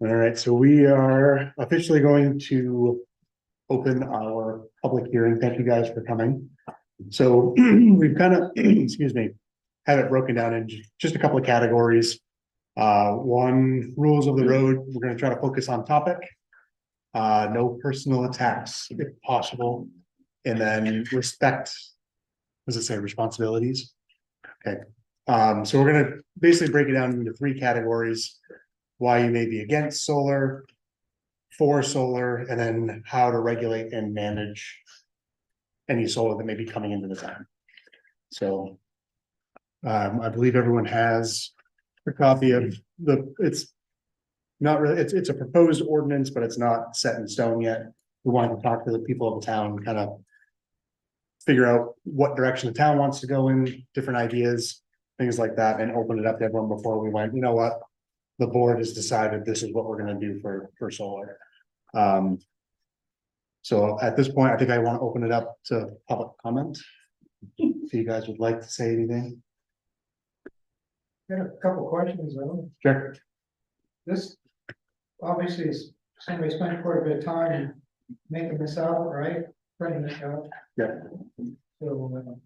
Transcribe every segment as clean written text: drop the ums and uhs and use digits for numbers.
All right, so we are officially going to open our public hearing. Thank you guys for coming. So we've kind of, excuse me, have it broken down in just a couple of categories. One, rules of the road. We're going to try to focus on topic. No personal attacks if possible. And then respect, what does it say, responsibilities? Okay. So we're going to basically break it down into three categories. Why you may be against solar, for solar, and then how to regulate and manage any solar that may be coming into the town. So I believe everyone has a copy of it's not really, it's a proposed ordinance, but it's not set in stone yet. We wanted to talk to the people of the town, kind of figure out what direction the town wants to go in, different ideas, things like that, and open it up to everyone before we went, you know what? The board has decided this is what we're gonna do for solar. So at this point, I think I want to open it up to public comment. If you guys would like to say anything. Got a couple questions though. Sure. This obviously is somebody spent quite a bit of time making this out, right? Printing this out. Yeah. So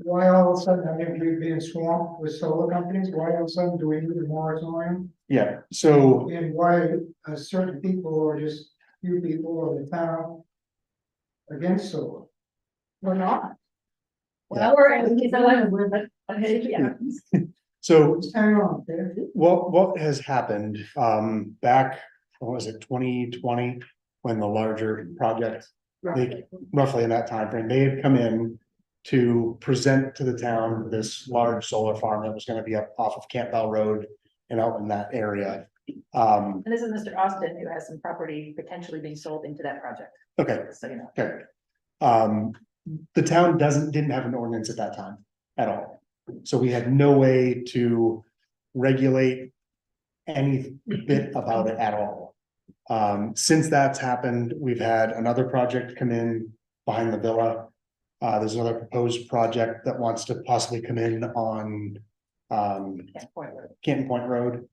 why all of a sudden, I mean, we're being swamped with solar companies, why all of a sudden do we need a moratorium? Yeah, so And why certain people or just few people in the town against solar? We're not. Yeah. Well, yeah. so Just hang on, okay? what has happened back, what was it, 2020, when the larger project, they roughly in that time frame, they had come in to present to the town this large solar farm that was going to be up off of Campbell Road and out in that area. And this is Mr. Austin, who has some property potentially being sold into that project. Okay. So, you know. Okay. The town didn't have an ordinance at that time at all. So we had no way to regulate any bit about it at all. Since that's happened, we've had another project come in behind the villa. There's another proposed project that wants to possibly come in on Canton Point Road.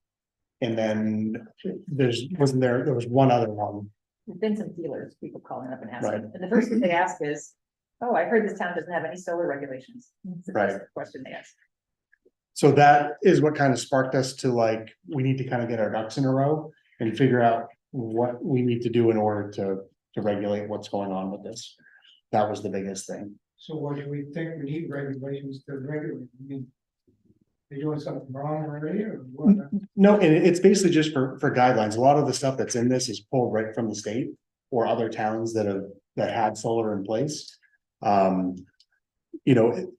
And then there was one other one. There's been some dealers, people calling up and asking, Right. and the first thing they ask is, oh, I heard this town doesn't have any solar regulations. So that's Right. the question they ask. So that is what kind of sparked us to like, we need to kind of get our ducks in a row and figure out what we need to do in order to regulate what's going on with this. That was the biggest thing. So what do we think we need regulations to regulate? I mean, they doing something wrong already or what? No, and it's basically just for guidelines. A lot of the stuff that's in this is pulled right from the state or other towns that had solar in place. You know,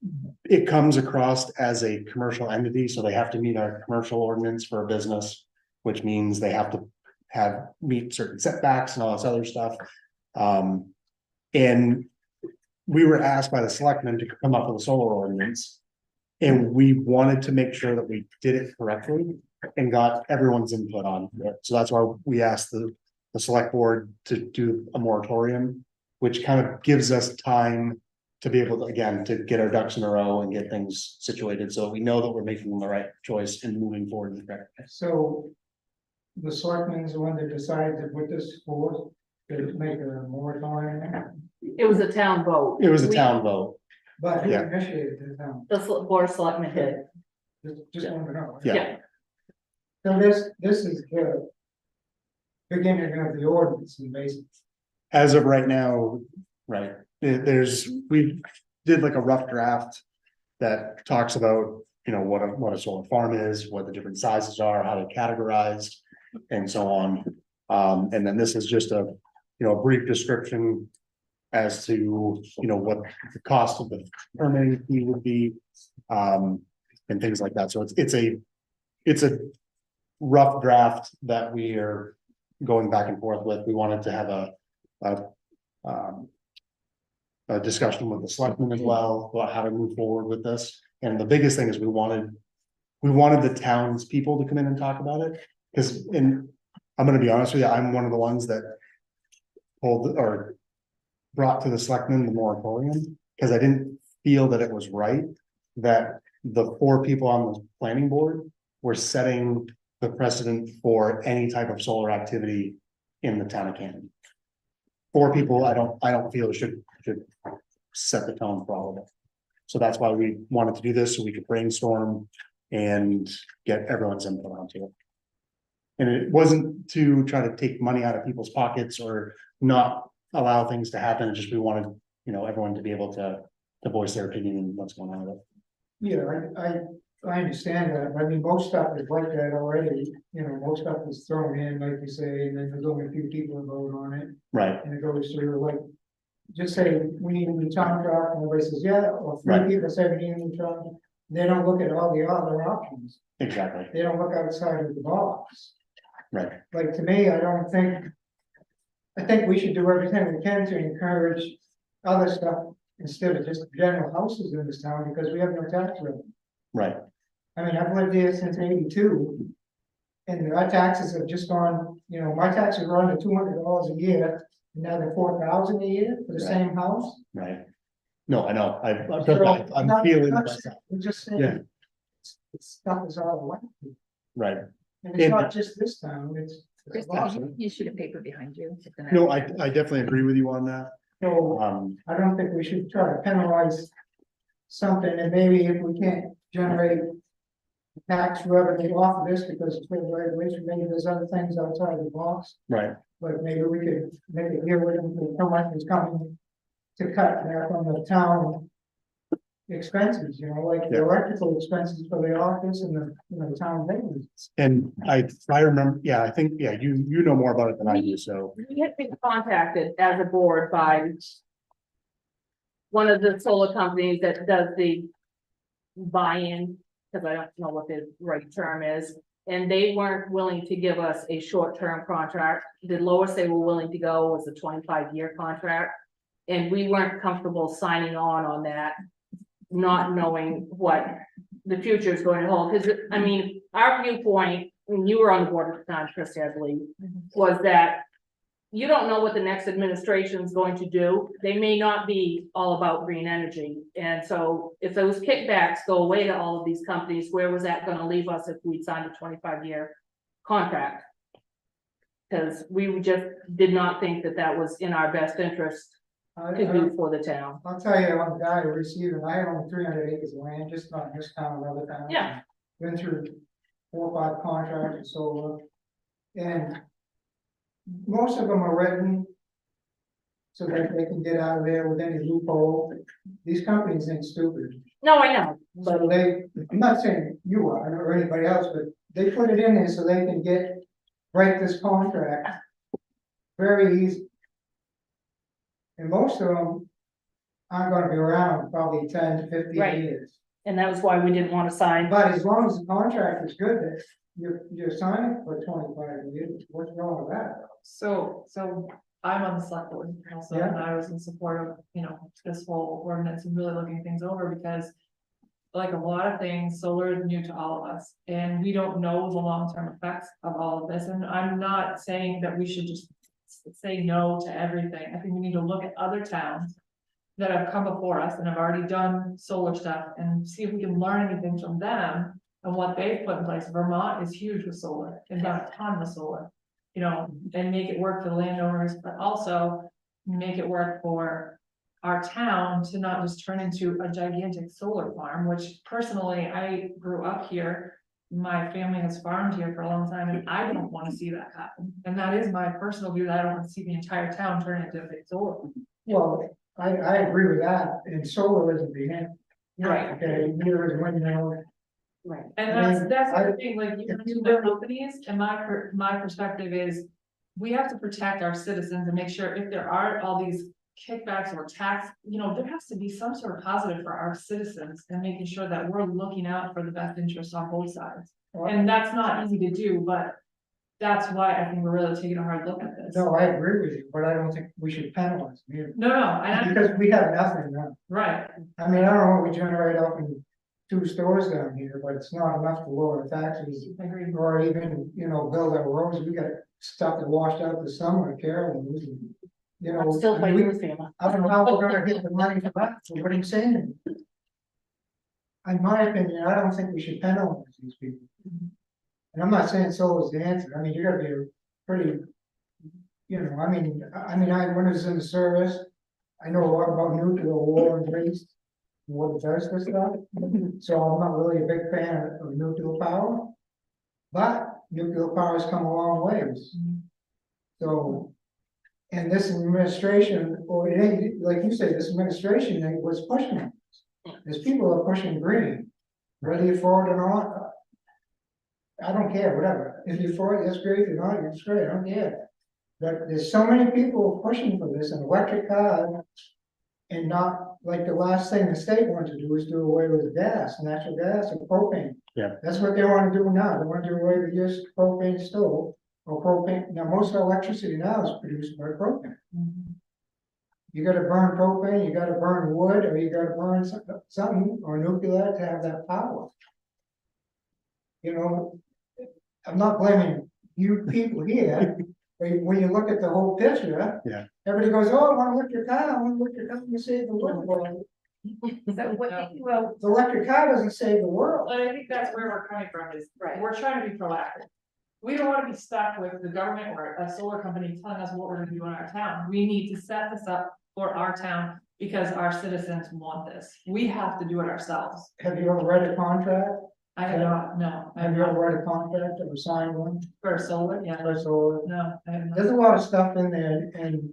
it comes across as a commercial entity, so they have to meet our commercial ordinance for a business, which means they have to meet certain setbacks and all this other stuff. And we were asked by the selectmen to come up with a solar ordinance. And we wanted to make sure that we did it correctly and got everyone's input on it. So that's why we asked the select board to do a moratorium, which kind of gives us time to be able to, again, to get our ducks in a row and get things situated. So we know that we're making the right choice and moving forward in the correct way. So the selectmen is the one that decided to put this forward, to make a moratorium, It was a town vote. It was a town vote. but who Yeah. initiated the town? The board of selectmen did. Just want to know. Yeah. So this is the beginning of the ordinance in basic. As of right now, right, we did like a rough draft that talks about, you know, what a solar farm is, what the different sizes are, how they're categorized, and so on. And then this is just a, you know, a brief description as to, you know, what the cost of the permitting fee would be, and things like that. So it's a rough draft that we are going back and forth with. We wanted to have a discussion with the selectmen as well about how to move forward with this. And the biggest thing is we wanted the town's people to come in and talk about it. Because I'm going to be honest with you, I'm one of the ones that pulled or brought to the selectmen the moratorium because I didn't feel that it was right that the 4 people on the planning board were setting the precedent for any type of solar activity in the town of Canton. 4 people, I don't feel should set the tone for all of it. So that's why we wanted to do this, so we could brainstorm and get everyone's input onto it. And it wasn't to try to take money out of people's pockets or not allow things to happen, it's just we wanted, you know, everyone to be able to voice their opinion and what's going on with it. Yeah, I understand that, I mean, most stuff is like that already, you know, most stuff is thrown in, like you say, and then there's only a few people that vote on it, Right, and it goes through, like. Just say, we need a new town truck, and everybody says, yeah, or 3 Right. people say we need a new truck, they don't look at all the other options, exactly, they don't look outside of the box. right, Like, to me, I think we should do everything we can to encourage other stuff instead of just general houses in this town, because we have no tax revenue. right, I mean, I've lived here since '82. And our taxes have just gone, you know, my taxes are under $200 a year, and now they're $4,000 a year for the Right. same house. right. No, I know, I'm Not- feeling not- myself, I'm just Yeah. saying. Stuff is all around, right. and it's not just this town, it's. Chris, a lot. you shoot a paper behind you. No, I definitely agree with you on that. So I don't think we should try to penalize something, and maybe if we can't generate tax revenue off of this because it's been regulation, maybe there's other things outside the box, Right, but maybe we could make it here with them, how much is coming to cut back on the town expenses, you know, like the Yeah. electrical expenses for the office and the, you know, the town buildings. and I remember, yeah, I think, yeah, you know more about it than I do, so, We had been contacted as a board by one of the solar companies that does the buy-in, because I don't know what the right term is. And they weren't willing to give us a short-term contract. The lowest they were willing to go was a 25-year contract. And we weren't comfortable signing on that, not knowing what the future is going to hold. Because, I mean, our viewpoint, when you were on the board at the time, Christie, I believe, was that you don't know what the next administration is going to do. They may not be all about green energy. And so if those kickbacks go away to all of these companies, where was that gonna leave us if we'd signed a 25-year contract? Because we just did not think that that was in our best interest to do for the town. I'll tell you, I'm a guy who received, I own 300 acres of land, just not in this town, another town. Yeah. Been through 4 or 5 contracts and solar, and most of them are written so that they can get out of there with any loophole. These companies ain't stupid. No, I know, but So I'm not saying you are or anybody else, but they put it in there so they can break this contract very easy. And most of them aren't gonna be around probably 10 to 15 Right. years. and that was why we didn't want to sign. But as long as the contract is good, that you're signing for 25 years, what's wrong with that? So I'm on the select board also, Yeah. and I was in support of, you know, this whole ordinance and really looking things over because. Like a lot of things, solar is new to all of us, and we don't know the long-term effects of all of this, and I'm not saying that we should just. Say no to everything, I think we need to look at other towns. That have come before us and have already done solar stuff and see if we can learn anything from them. And what they've put in place. Vermont is huge with solar, and done a ton with solar. You know, and make it work for the landowners, but also make it work for. Our town to not just turn into a gigantic solar farm, which personally, I grew up here. My family has farmed here for a long time, and I don't wanna see that happen. And that is my personal view, that I don't wanna see the entire town turn into a big solar. Well, I agree with that, and solar isn't the end. Right. Okay, neither is windmill. Right. And I mean, that's I- the thing, like, you if mentioned you the really- companies, and my perspective is. We have to protect our citizens and make sure if there are all these kickbacks or tax, you know, there has to be some sort of positive for our citizens. And making sure that we're looking out for the best interest on both sides, and that's not easy to do, but. That's why I think we're really taking a hard look at this. No, I agree with you, but I don't think we should penalize them either. No, and Because we have nothing now. right, I mean, I don't know what we generate up in 2 stores down here, but it's not enough to lower taxes. I agree. Or even, you know, build our roads, we got stuff that washed out this summer, Carolyn, you know. I'm still I mean, fighting with FEMA. I don't know how we're gonna get the money for that, so what are you saying? In my opinion, I don't think we should penalize these people. And I'm not saying solar's the answer, I mean, you gotta be a pretty, when I was in the service, I know a lot about nuclear war and waste, and what it does for stuff, so I'm not really a big fan of nuclear power. But nuclear power has come a long ways. So, and this administration, or it ain't, like you say, this administration was pushing it. There's people are pushing green, whether you're for it or not. I don't care, whatever. If you're for it, that's great. If you're not, it's great. I don't care. But there's so many people pushing for this, an electric car. And not, like the last thing the state wanted to do is do away with gas, natural gas and propane. Yeah. That's what they want to do now. They want to do away with just propane stove or propane. Now, most of electricity now is produced by propane. You gotta burn propane, you gotta burn wood, or you gotta burn something or nuclear to have that power. You know, I'm not blaming you people here, but when you look at the whole picture. Yeah. Everybody goes, oh, I wanna lift your car, I wanna lift your car to save the world. Well, So what, Yeah. well, the electric car doesn't save the world. But I think that's where we're coming from is, Right. we're trying to be proactive. We don't wanna be stuck with the government or a solar company telling us what we're gonna do in our town. We need to set this up for our town because our citizens want this. We have to do it ourselves. Have you ever read a contract? I have not, no, I Have have you ever not, read a contract or signed one? for solar, yeah, So no, I have not. there's a lot of stuff in there and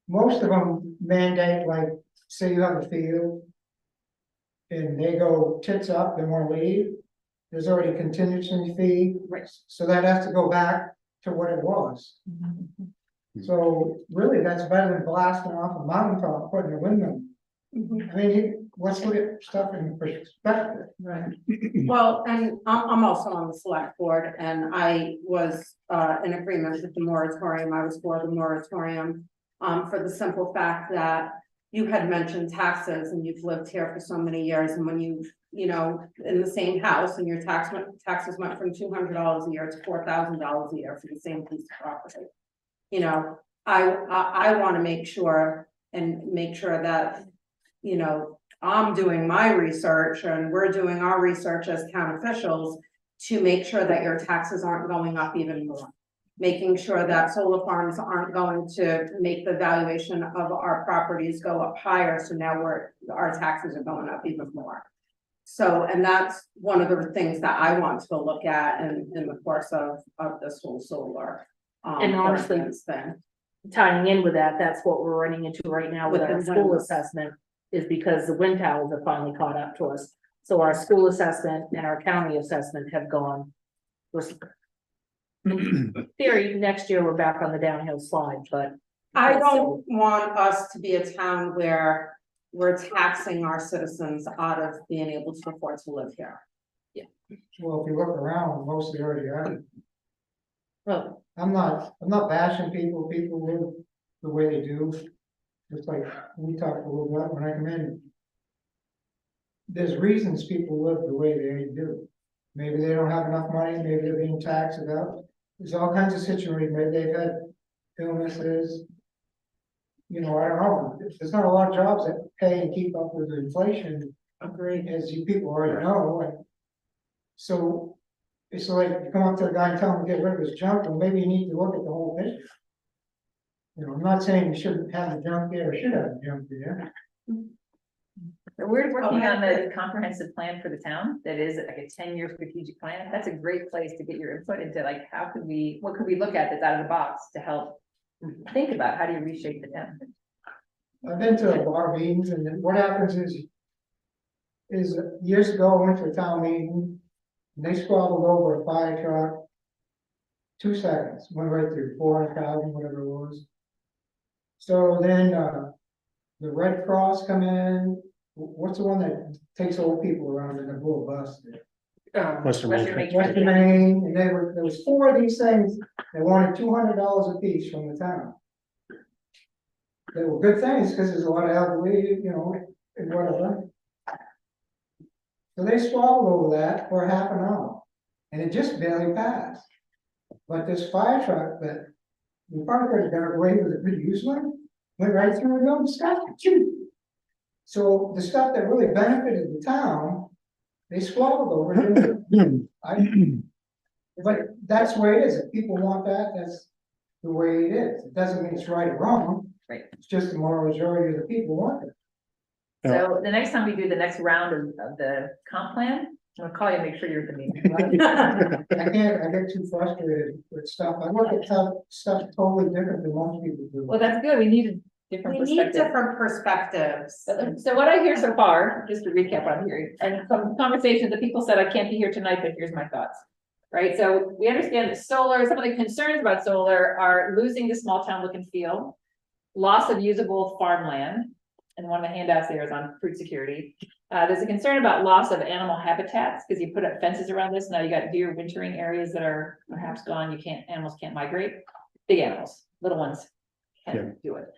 most of them mandate, like, say you have a field. And they go tits up, they wanna leave. There's already contingency fee. Right. So that has to go back to what it was. Mhm. So really, that's better than blasting off a mountaintop, putting a windmill. I mean, let's look at stuff in perspective. Right, Well, and I'm also on the select board and I was in agreement with the moratorium. I was for the moratorium. For the simple fact that you had mentioned taxes and you've lived here for so many years and when you know, in the same house and your taxes went from $200 a year to $4,000 a year for the same piece of property. You know, I want to make sure that, you know, I'm doing my research and we're doing our research as town officials to make sure that your taxes aren't going up even more. Making sure that solar farms aren't going to make the valuation of our properties go up higher, so now our taxes are going up even more. So, and that's one of the things that I want to look at in the course of this whole solar. And honestly, ordinance thing. Tying in with that, that's what we're running into right now with With our the school winds. assessment, is because the wind towers have finally caught up to us. So our school assessment and our county assessment have gone. In theory, next year, we're back on the downhill slide, but. I don't want us to be a town where we're taxing our citizens out of being able to afford to live here. Well, if you look around, most of it already are. Well, I'm not bashing people live the way they do. Just like we talked a little bit when I come in. There's reasons people live the way they do. Maybe they don't have enough money, maybe they're being taxed about. There's all kinds of situations, maybe they've had illnesses. You know, I don't know, there's not a lot of jobs that pay and keep up with the inflation, Agreed. as you people already know, and. So, it's like, you come up to a guy and tell him to get rid of his junk, well, maybe you need to look at the whole picture. You know, I'm not saying you shouldn't have the junk there, or should have the junk there. so we're working Okay. on the comprehensive plan for the town, that is like a 10-year strategic plan. That's a great place to get your input into like, what could we look at that's out of the box to help think about how do you reshape the town? I've been to a lot of meetings, and then what happens is years ago, I went to a town meeting, and they squabbled over a fire truck. 2 seconds, went right through 400,000, whatever it was. So then, the Red Cross come in, what's the one that takes old people around in a blue bus there? Western Western Maine. Western Maine, and there was 4 of these things, they wanted $200 a piece from the town. They were good things, because there's a lot of elderly, you know, and whatever. So they squabbled over that for half an hour, and it just barely passed. But this fire truck that, we probably could have got away with a good use one, went right through and no stuff. So the stuff that really benefited the town, they squabbled over it. You But that's the way it is. If people want that, that's the way it is. It doesn't mean it's right or wrong. Right. It's just the majority of the people want it. So the next time we do the next round of the comp plan, I'm gonna call you and make sure you're at the meeting. I get too frustrated with stuff. I look at stuff totally different than most people do. Well, that's good. We need a different We need perspective. different perspectives. So what I hear so far, just to recap what I'm hearing, and some conversations that people said I can't be here tonight, but here's my thoughts. Right, so we understand that solar, some of the concerns about solar are losing the small town look and feel. Loss of usable farmland, and one of the handouts there is on food security. There's a concern about loss of animal habitats, because you put up fences around this, now you got deer wintering areas that are perhaps gone, animals can't migrate. Big animals, little ones can't do it.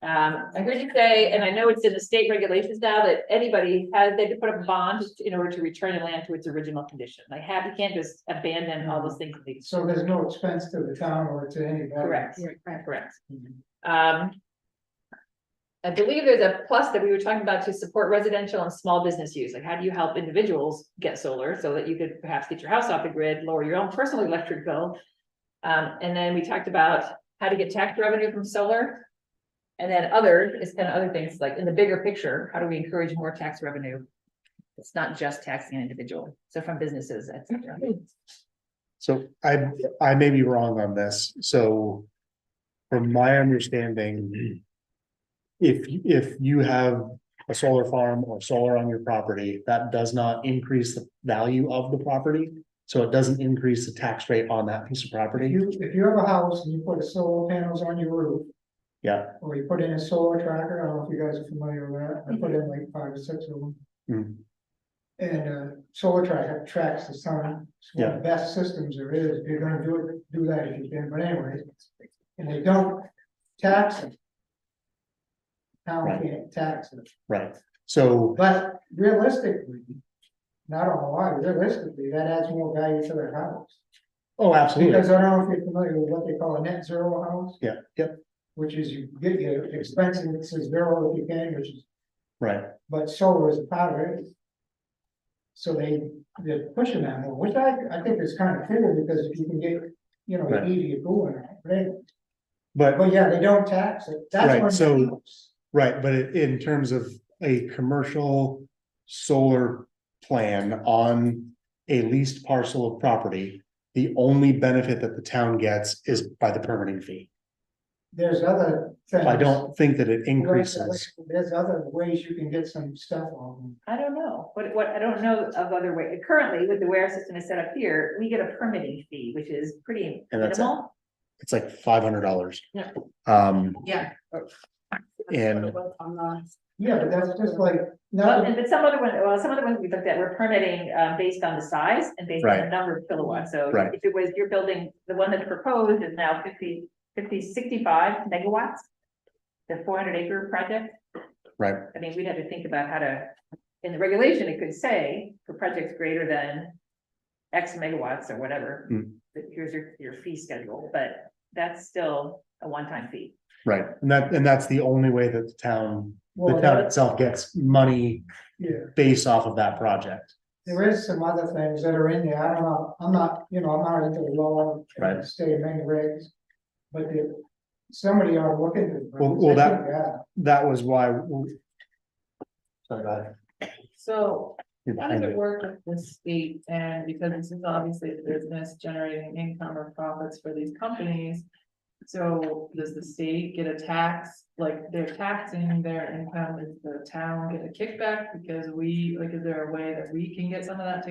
I heard you say, and I know it's in the state regulations now, that anybody they have to put up a bond in order to return the land to its original condition. You can't just abandon all those things. So there's no expense to the town or to anybody. Correct, correct. I believe there's a plus that we were talking about to support residential and small business use. Like, how do you help individuals get solar so that you could perhaps get your house off the grid, lower your own personal electric bill? And then we talked about how to get tax revenue from solar. And then other things, like in the bigger picture, how do we encourage more tax revenue? It's not just taxing an individual, so from businesses, etc. So I may be wrong on this, so. From my understanding. If you have a solar farm or solar on your property, that does not increase the value of the property. So it doesn't increase the tax rate on that piece of property. If you have a house and you put solar panels on your roof, Yeah, or you put in a solar tracker, I don't know if you guys are familiar with that, I put in like 5 or 6 of them. Mm. And solar tracker tracks the sun, it's one of the best systems there is, if you're gonna do that if you can, but anyway. And they don't tax it. Town Right. can't tax it, right, so, but realistically, not on a lot, realistically, that adds more value to their house. oh, absolutely, Because I don't know if you're familiar with what they call a net zero house. yeah, yep, Which is you get your expenses to zero if you can, which is, right, but solar is a part of it. So they're pushing that more, which I think is kind of cool, because if you can get, Right. easy cooling, right? but. But yeah, they don't tax it, that's Right, one. so- Right, but in terms of a commercial solar plan on a leased parcel of property, the only benefit that the town gets is by the permitting fee. There's other things. I don't think that it increases. There's other ways you can get some stuff on. I don't know, what I don't know of other ways. Currently, with the way our system is set up here, we get a permitting fee, which is pretty And that's it. minimal. It's like $500. Yeah. Yeah. And- On the. Yeah, but that's just like, Well, no, but some other ones we looked at were permitting based on the size and based on the Right. number of kilowatts. So Right. if it was, you're building, the one that's proposed is now 65 megawatts. The 400-acre project. right, I mean, we'd have to think about how to, in the regulation, it could say for projects greater than X megawatts or whatever. Hmm. That here's your fee schedule, but that's still a one-time fee. right, and that's the only way that the town well, itself gets money yeah. based off of that project. There is some other things that are in there, I don't know, I'm not into the law, Right. state of Maine regs. But somebody ought to look into it. Well, I think, yeah. That was why. Sorry, go ahead. So You're how does behind it it. work with the state? And because this is obviously a business generating income or profits for these companies. So does the state get a tax, like they're taxing their income, does the town get a kickback? Because is there a way that we can get some of that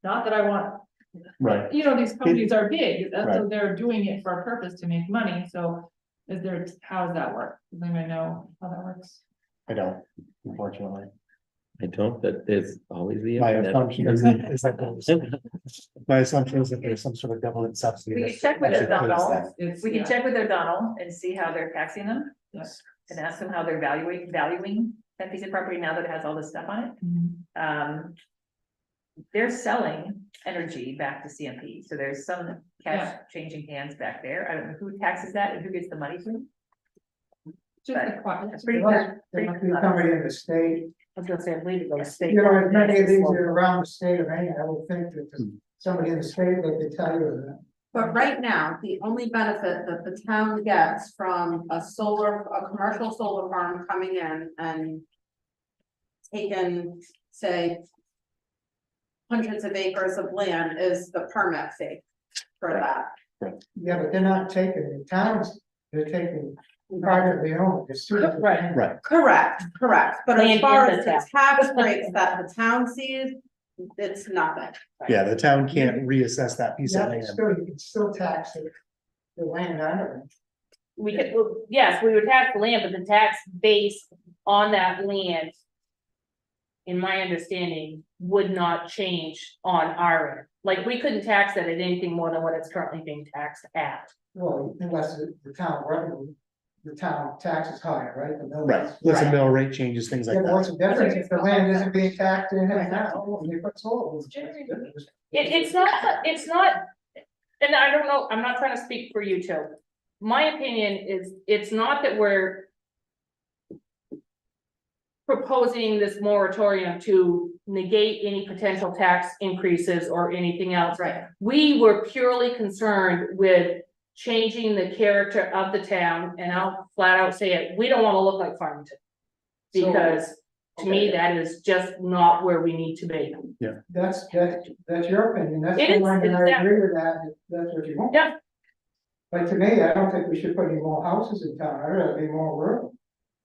not that I want, Right, these companies are big, that's Right. so they're doing it for a purpose to make money, so. How does that work? Does anybody know how that works? I don't, unfortunately. I don't, but there's always the. My internet. assumption is that my assumption is that there's some sort of government subsidy. We can that check with actually pays O'Donnell. that. It's, We can yeah, check with O'Donnell and see how they're taxing them yes. and ask them how they're valuing that piece of property now that it has all this stuff on it. Mhm. They're selling energy back to CMP, so there's some cash changing hands back there. I don't know who taxes that and who gets the money to them. Just But a question. it's pretty There must- clear. there must be somebody in the state, I was gonna say, I believe it goes state. as many of these are around the state of Maine, I would think that somebody in the state that could tell you that. But right now, the only benefit that the town gets from a commercial solar farm coming in and taking, say, hundreds of acres of land is the permit fee for that. Yeah, but they're not taking, the towns, they're taking privately owned, it's two different Right. things. Right, Correct, but Land as far in the as the town. tax breaks that the town sees, it's nothing. yeah, the town can't reassess that piece of Yeah, land. still, you can still tax the land under it. We could, well, yes, we would tax the land, but the tax base on that land. In my understanding, would not change on our end, like, we couldn't tax it at anything more than what it's currently being taxed at. Well, unless the town revenue, the town tax is higher, right? The mill Right, is- listen, Right. mill rate changes, things like Yeah, but what's that. the difference if the land isn't being taxed in it now, when you put solar? It's not, and I don't know, I'm not trying to speak for you two. My opinion is, it's not that we're proposing this moratorium to negate any potential tax increases or anything else. Right. We were purely concerned with changing the character of the town, and I'll flat out say it, we don't wanna look like Farmington. So- Because to me, okay. that is just not where we need to be. That's your opinion, that's It is, fine, and I exactly. agree with that, if that's what you want. Yeah. But to me, I don't think we should put any more houses in town, I'd rather be more rural.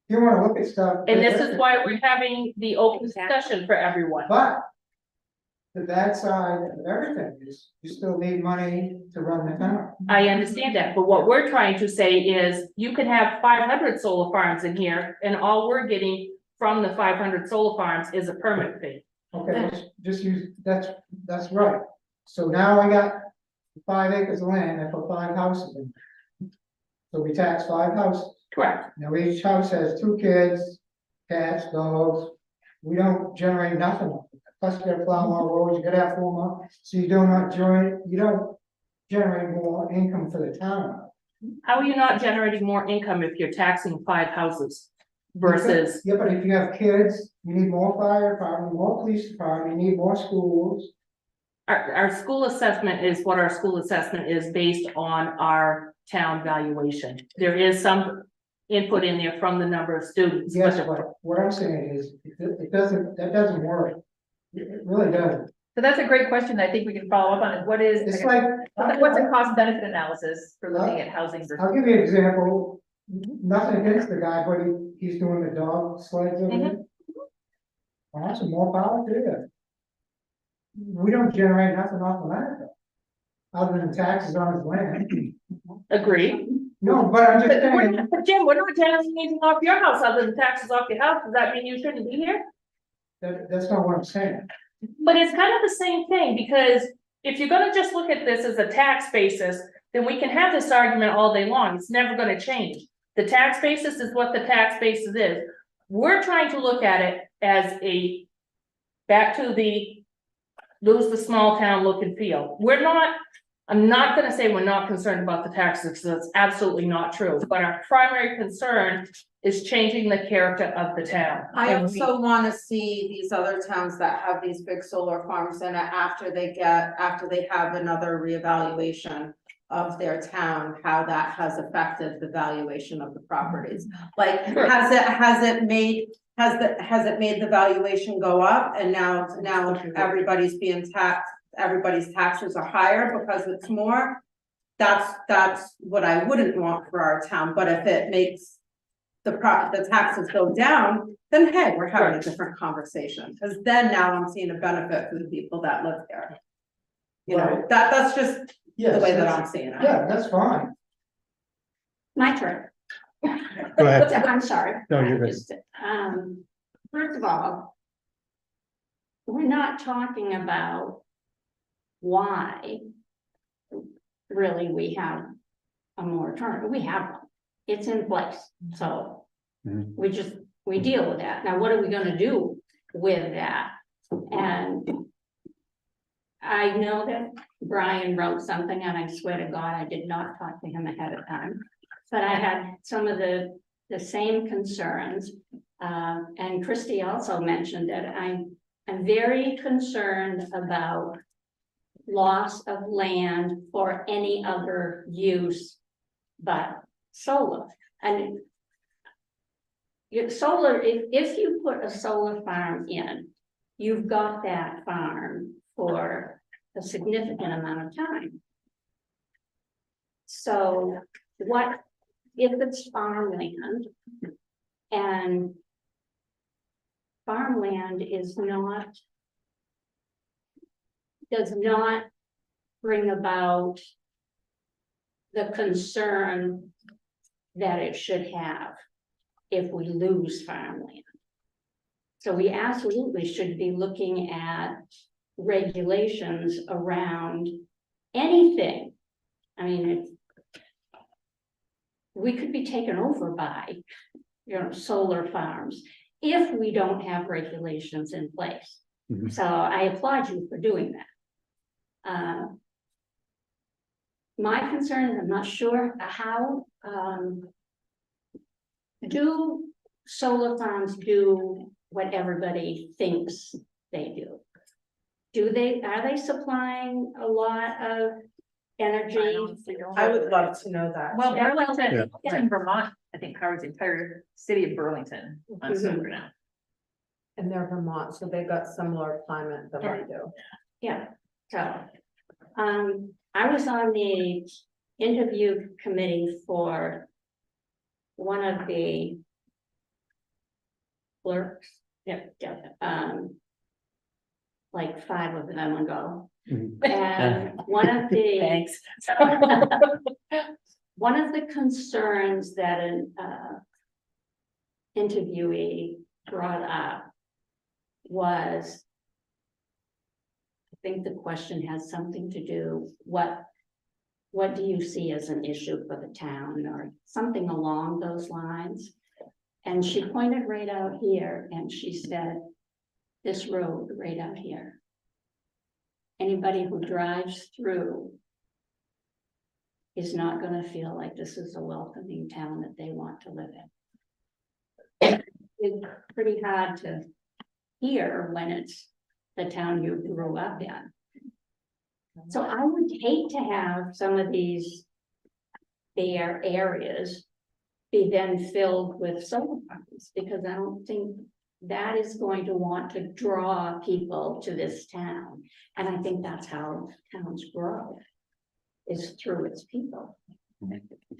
If you wanna look at stuff. And this is why we're having the open discussion for everyone. But. The bad side of everything is, you still need money to run the town. I understand that, but what we're trying to say is, you can have 500 solar farms in here, and all we're getting from the 500 solar farms is a permit fee. Okay, let's just use, that's right. So now I got 5 acres of land, I put 5 houses in. So we tax 5 houses. Correct. Now each house has 2 kids, cats, dogs. We don't generate nothing. Plus you gotta plow more roads, you gotta have 4 more, so you don't generate more income for the town. How are you not generating more income if you're taxing 5 houses versus, Yeah, but if you have kids, you need more fire department, more police department, you need more schools. our school assessment is what our school assessment is based on our town valuation. There is some input in there from the number of students. Yes, but but what I'm saying is, that doesn't work. It really doesn't. So that's a great question. I think we can follow up on it. What is, It's like. what's a cost benefit analysis for looking at housing versus? I'll give you an example, nothing against the guy, but he's doing the dog sleds over there. Well, that's some more power to that. We don't generate nothing off of that, though, other than taxes on his land. Agree. No, but I'm just But we're saying, not- but Jim, we're not generating anything off your house other than taxes off your house. Does that mean you shouldn't be here? that's not what I'm saying. But it's kind of the same thing, because if you're gonna just look at this as a tax basis, then we can have this argument all day long, it's never gonna change. The tax basis is what the tax basis is. We're trying to look at it as a, back to the, lose the small town look and feel. We're not, I'm not gonna say we're not concerned about the taxes, because that's absolutely not true, but our primary concern is changing the character of the town. I And we- also wanna see these other towns that have these big solar farms in it after they have another reevaluation of their town, how that has affected the valuation of the properties. Like, Sure. has it made the valuation go up, and now everybody's being taxed, everybody's taxes are higher because it's more? That's what I wouldn't want for our town, but if it makes the taxes go down, then hey, we're having a different conversation, because then now I'm seeing a benefit for the people that live there. You know, Right. that's just the Yes, way that I'm seeing it. yeah, that's fine. My turn. Go ahead. I'm sorry. No, you're good. First of all, we're not talking about why really we have a moratorium. We have one. It's in place, so Mhm. we deal with that. Now, what are we gonna do with that? And I know that Brian wrote something, and I swear to God, I did not talk to him ahead of time. But I had some of the same concerns, and Christie also mentioned that I'm very concerned about loss of land for any other use but solar. And solar, if you put a solar farm in, you've got that farm for a significant amount of time. So what if it's farmland and farmland is not, does not bring about the concern that it should have if we lose farmland? So we absolutely should be looking at regulations around anything. I mean, we could be taken over by, solar farms if we don't have regulations in place. Mhm. So I applaud you for doing that. My concern is I'm not sure how, do solar farms do what everybody thinks they do? Are they supplying a lot of energy? I would love to know that. Well, Yeah. Burlington, Yeah. in Vermont, I think powers the entire city of Burlington on Mhm. solar now. And they're Vermont, so they got similar climate than we do. Yeah, so, I was on the interview committee for one of the clerks. Yeah. Like 5 of them ago. Mhm. And one of the. Thanks. One of the concerns that an interviewee brought up was, I think the question has something to do, what do you see as an issue for the town or something along those lines? And she pointed right out here and she said, this road right out here. Anybody who drives through is not gonna feel like this is a welcoming town that they want to live in. It's pretty hard to hear when it's the town you grew up in. So I would hate to have some of these bare areas be then filled with solar farms, because I don't think that is going to want to draw people to this town. And I think that's how towns grow, is through its people.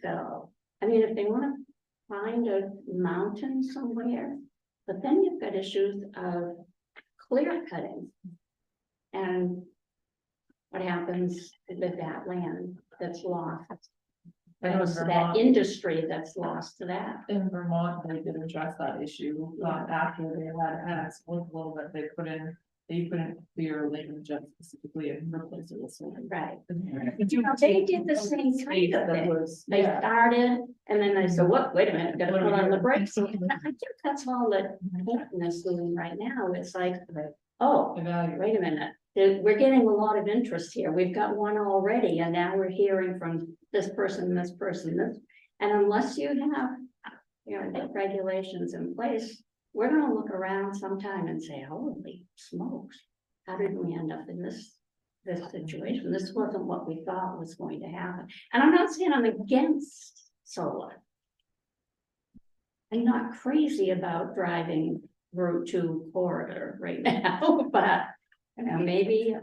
So, I mean, if they want to find a mountain somewhere, but then you've got issues of clear cutting. And what happens with that land that's lost? I know in So that Vermont, industry that's lost to that. in Vermont, they did address that issue, after they had a little bit, they couldn't clear Lake just specifically and replace it with solar. Right. They They did the same kind of thing. They started and then they said, what, wait a minute, gotta put on the brakes. I think that's all that Canton is doing right now. It's like, oh, Evaluate. wait a minute. We're getting a lot of interest here. We've got one already and now we're hearing from this person, this. And unless you have, regulations in place, we're gonna look around sometime and say, holy smokes, how did we end up in this situation? This wasn't what we thought was going to happen. And I'm not saying I'm against solar. I'm not crazy about driving Route 2 corridor right now, but, maybe.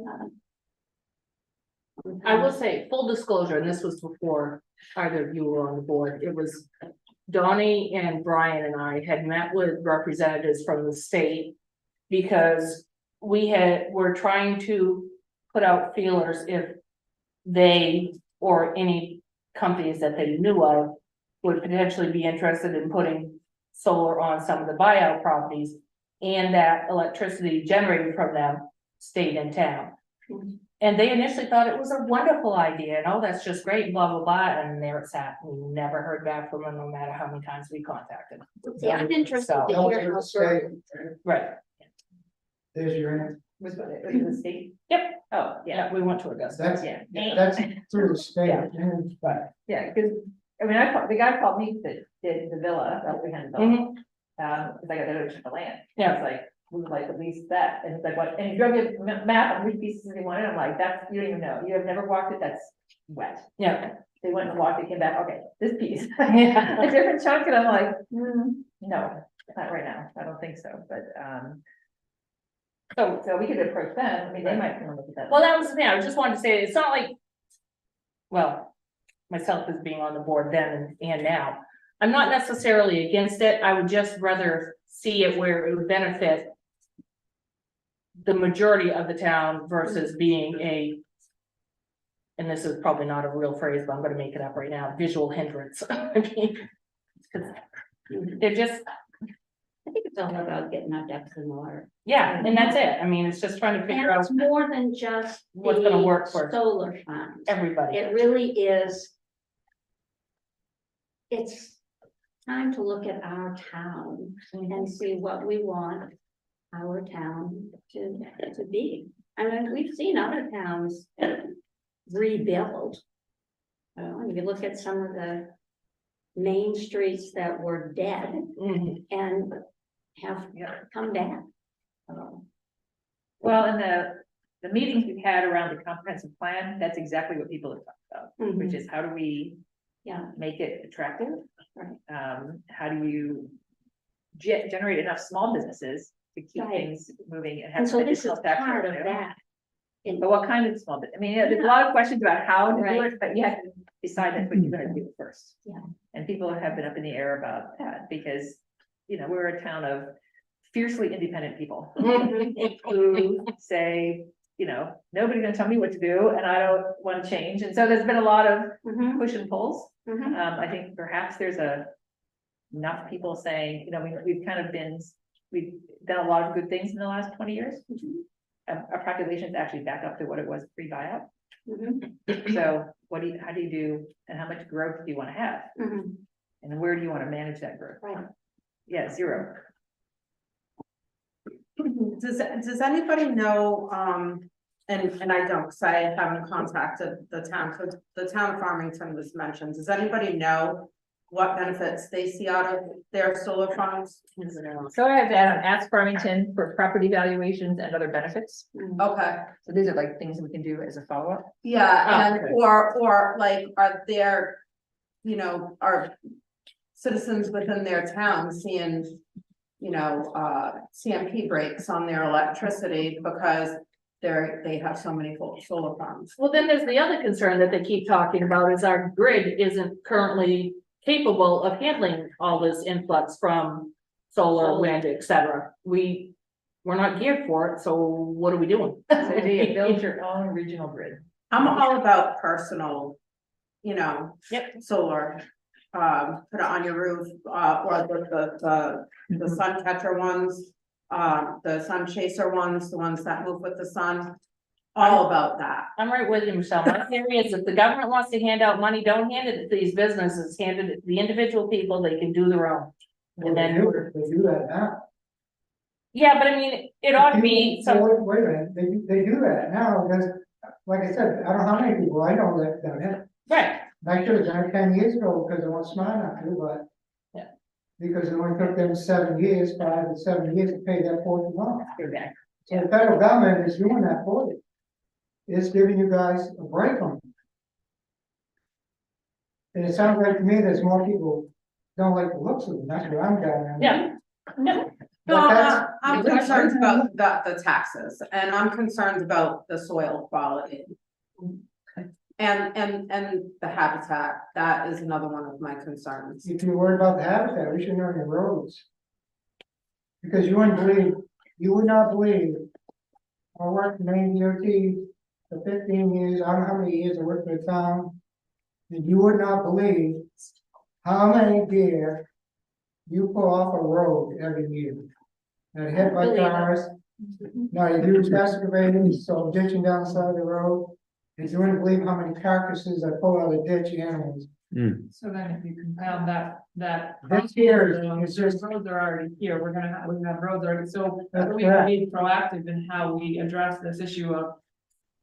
I will say, full disclosure, and this was before either of you were on the board, it was Donnie and Brian and I had met with representatives from the state. Because we're trying to put out feelers if they or any companies that they knew of would potentially be interested in putting solar on some of the buyout properties. And that electricity generated from them stayed in town. And they initially thought it was a wonderful idea, and oh, that's just great, blah, blah, blah, and there it sat, we never heard back from them, no matter how many times we contacted. Yeah, I'm interested So- to hear how. Right, There's your answer. Was it the state? Yep. Oh, yeah, yeah, we went to Augusta. That's, yeah. that's through the state. Yeah. Yeah, because, I mean, the guy called me that did the villa that we hadn't built. Mhm. Cause I got the ownership of land. Yeah. It's like, we would like at least that, and it's like, what, and you drove your map on which pieces they wanted, I'm like, that's, you don't even know, you have never walked it, that's wet. Yeah. They went and walked, they came back, okay, this piece, Yeah. a different chunk, and I'm like, no, not right now, I don't think so, but, so we could approach them, I mean, they might come and look at that. Well, that was the thing, I just wanted to say, it's not like, well, myself as being on the board then and now, I'm not necessarily against it, I would just rather see it where it would benefit the majority of the town versus being a, and this is probably not a real phrase, but I'm gonna make it up right now, visual hindrance. I mean, 'cause they're just, I think it's all about getting our ducks in order. yeah, and that's it, I mean, it's just trying to And figure out it's more than just what's gonna work the for solar farms. everybody. It really is. It's time to look at our town and see what we want our town to be. I mean, we've seen other towns rebuild. If you look at some of the main streets that were dead Mhm. and have come back. Well, in the meetings we've had around the comprehensive plan, that's exactly what people have talked about, which is how do we Yeah, make it attractive? Right. How do you generate enough small businesses to keep Right. things moving and have and so this is additional tax part of revenue? that. But what kind of small, I mean, there's a lot of questions about how to do Right. it, but you have to decide that's what you're gonna do first. Yeah. And people have been up in the air about that because, we're a town of fiercely independent people who say, nobody's gonna tell me what to do and I don't wanna change. And so there's been a lot of Mhm, push and pulls. mhm. I think perhaps there's enough people saying, we've done a lot of good things in the last 20 years. Our population's actually back up to what it was pre-buyout. Mhm, So how do you do, and how much growth do you wanna have? mhm. And where do you wanna manage that growth? Right. Yeah, zero. Does anybody know, and I don't, cause I haven't contacted the town, cause the town of Farmington was mentioned, does anybody know what benefits they see out of their solar farms? So I have that on Ask Farmington for property valuations and other benefits. Okay, So these are like things that we can do as a follow-up. yeah, Oh, and, okay. or like, are there, are citizens within their town seeing, CMP breaks on their electricity because they have so many solar farms? Well, then there's the other concern that they keep talking about is our grid isn't currently capable of handling all this influx from solar, wind, et cetera. We're not geared for it, so what are we doing? So you build your own regional grid. I'm all about personal, solar, put it on your roof, or the sun catcher ones, the sun chaser ones, the ones that move with the sun. All about that. I'm right with you, Michelle. My theory is if the government wants to hand out money, don't hand it to these businesses, hand it to the individual people, they can do their own. And then, They do that now. yeah, but I mean, it ought to be some, Wait a minute, they do that now, because, like I said, I don't know how many people I know that done it. right, I should have done it 10 years ago because I wasn't smart enough to, but. Yeah. Because it only took them 7 years, 5 to 7 years to pay that portion off. Exactly. So the federal government is doing that for you. It's giving you guys a break on it. And it sounds like to me there's more people don't like the looks of them, that's what I'm getting at. yeah. No, No, But that's- I'm concerned about the taxes, and I'm concerned about the soil quality. And the habitat, that is another one of my concerns. If you're worried about the habitat, we should know your roads. Because you would not believe. I worked in Maine DOT for 15 years, I don't know how many years I worked for the town. And you would not believe how many deer you pull off a road every year. And hit by Believe it. cars. Now you do excavators, so ditching down the side of the road. And you wouldn't believe how many carcasses I pull out of the ditch animals. So then if you compound that. This here is just- Roads are already here, we have roads already, so That's we can be proactive in how we address this issue of.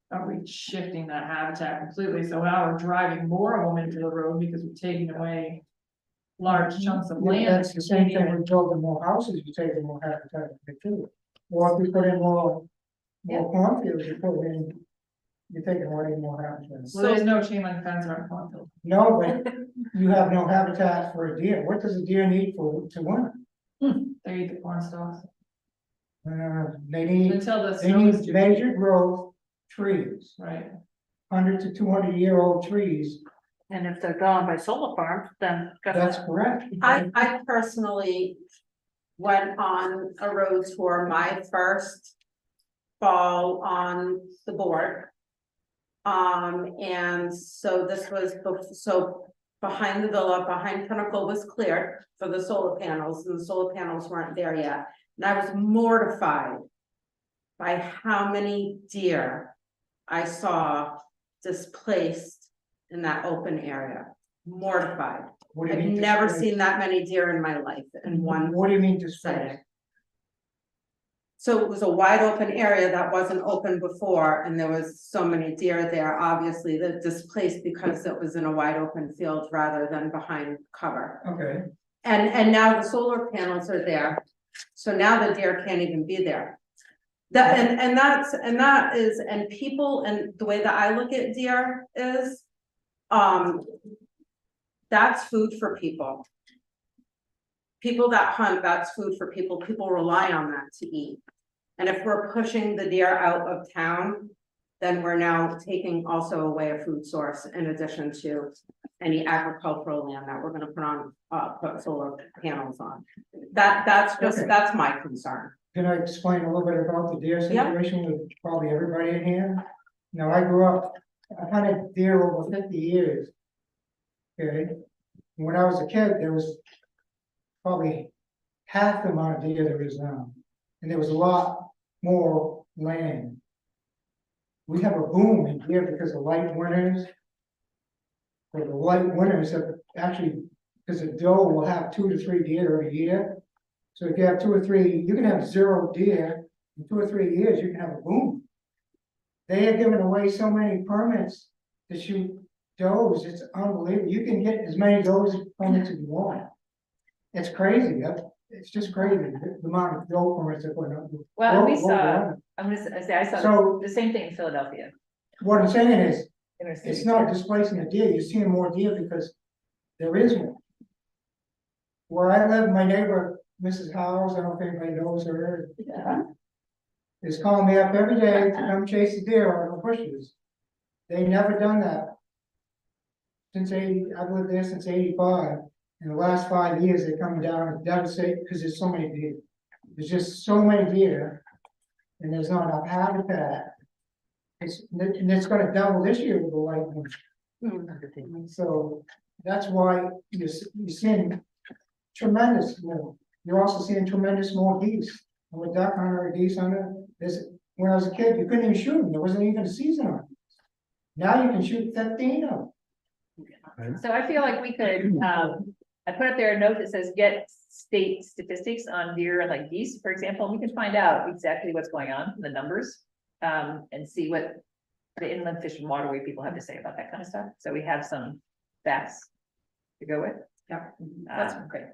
Are we shifting that habitat completely, so now we're driving more of them into the road because we're taking away. Large chunks of land. That's the same thing with building more houses, you take more habitat too. Or if you put in more cornfields, you put in, you're taking away more habitat. Well, there's no chain link fence around Cornfield. No, but you have no habitat for a deer. What does a deer need to win? They eat the corn stalks. They need, Until the they snow is need too major deep, growth trees, right? 100 to 200-year-old trees. And if they're gone by solar farms, then. That's correct. I personally went on a road tour, my first fall on the board. And so this was, so behind the villa, behind Pinnacle was cleared for the solar panels, and the solar panels weren't there yet. And I was mortified by how many deer I saw displaced in that open area. Mortified. What do you I've mean never displaced? seen that many deer in my life in one What do you mean displaced? setting. So it was a wide open area that wasn't open before, and there was so many deer there, obviously, that displaced because it was in a wide open field rather than behind cover. Okay, And now the solar panels are there, so now the deer can't even be there. That, and that is, and people, and the way that I look at deer is, that's food for people. People that hunt, that's food for people. People rely on that to eat. And if we're pushing the deer out of town, then we're now taking also away a food source in addition to any agricultural land that we're gonna put on, put solar panels on. That's just, Okay. that's my concern. can I explain a little bit about the deer Yeah. situation with probably everybody in here? Now, I grew up, I hunted deer over 50 years. Okay, when I was a kid, there was probably half the amount of deer there is now, and there was a lot more land. We have a boom in deer because of light winters. For the light winters have actually, because a doe will have 2 to 3 deer every year. So if you have 2 or 3, you can have 0 deer, in 2 or 3 years, you can have a boom. They are giving away so many permits to shoot does, it's unbelievable. You can get as many does permits as you want. It's crazy, it's just crazy, the amount of doe permits that went up. Well, we Doe- saw, doe- I'm gonna say, I saw So the same thing in Philadelphia. what I'm saying is, Inner city. it's not displacing the deer, you're seeing more deer because there is more. Where I live, my neighbor, Mrs. Howes, I don't know if anybody knows her. Is calling me up every day to come chase the deer out of the bushes. They never done that. Since 80, I've lived there since 85. In the last 5 years, they're coming down and devastated because there's so many deer. There's just so many deer. And there's not enough habitat. And it's gonna double this year with the white one. So that's why you're seeing tremendous, you're also seeing tremendous more geese. I'm a duck hunter, a geese hunter. When I was a kid, you couldn't even shoot them. There wasn't even a season on it. Now you can shoot 15 of them. So I feel like we could, I put up there a note that says, get state statistics on deer and like geese, for example, and we can find out exactly what's going on, the numbers. And see what the inland fish and waterway people have to say about that kind of stuff. So we have some facts to go with. Yeah. That's great.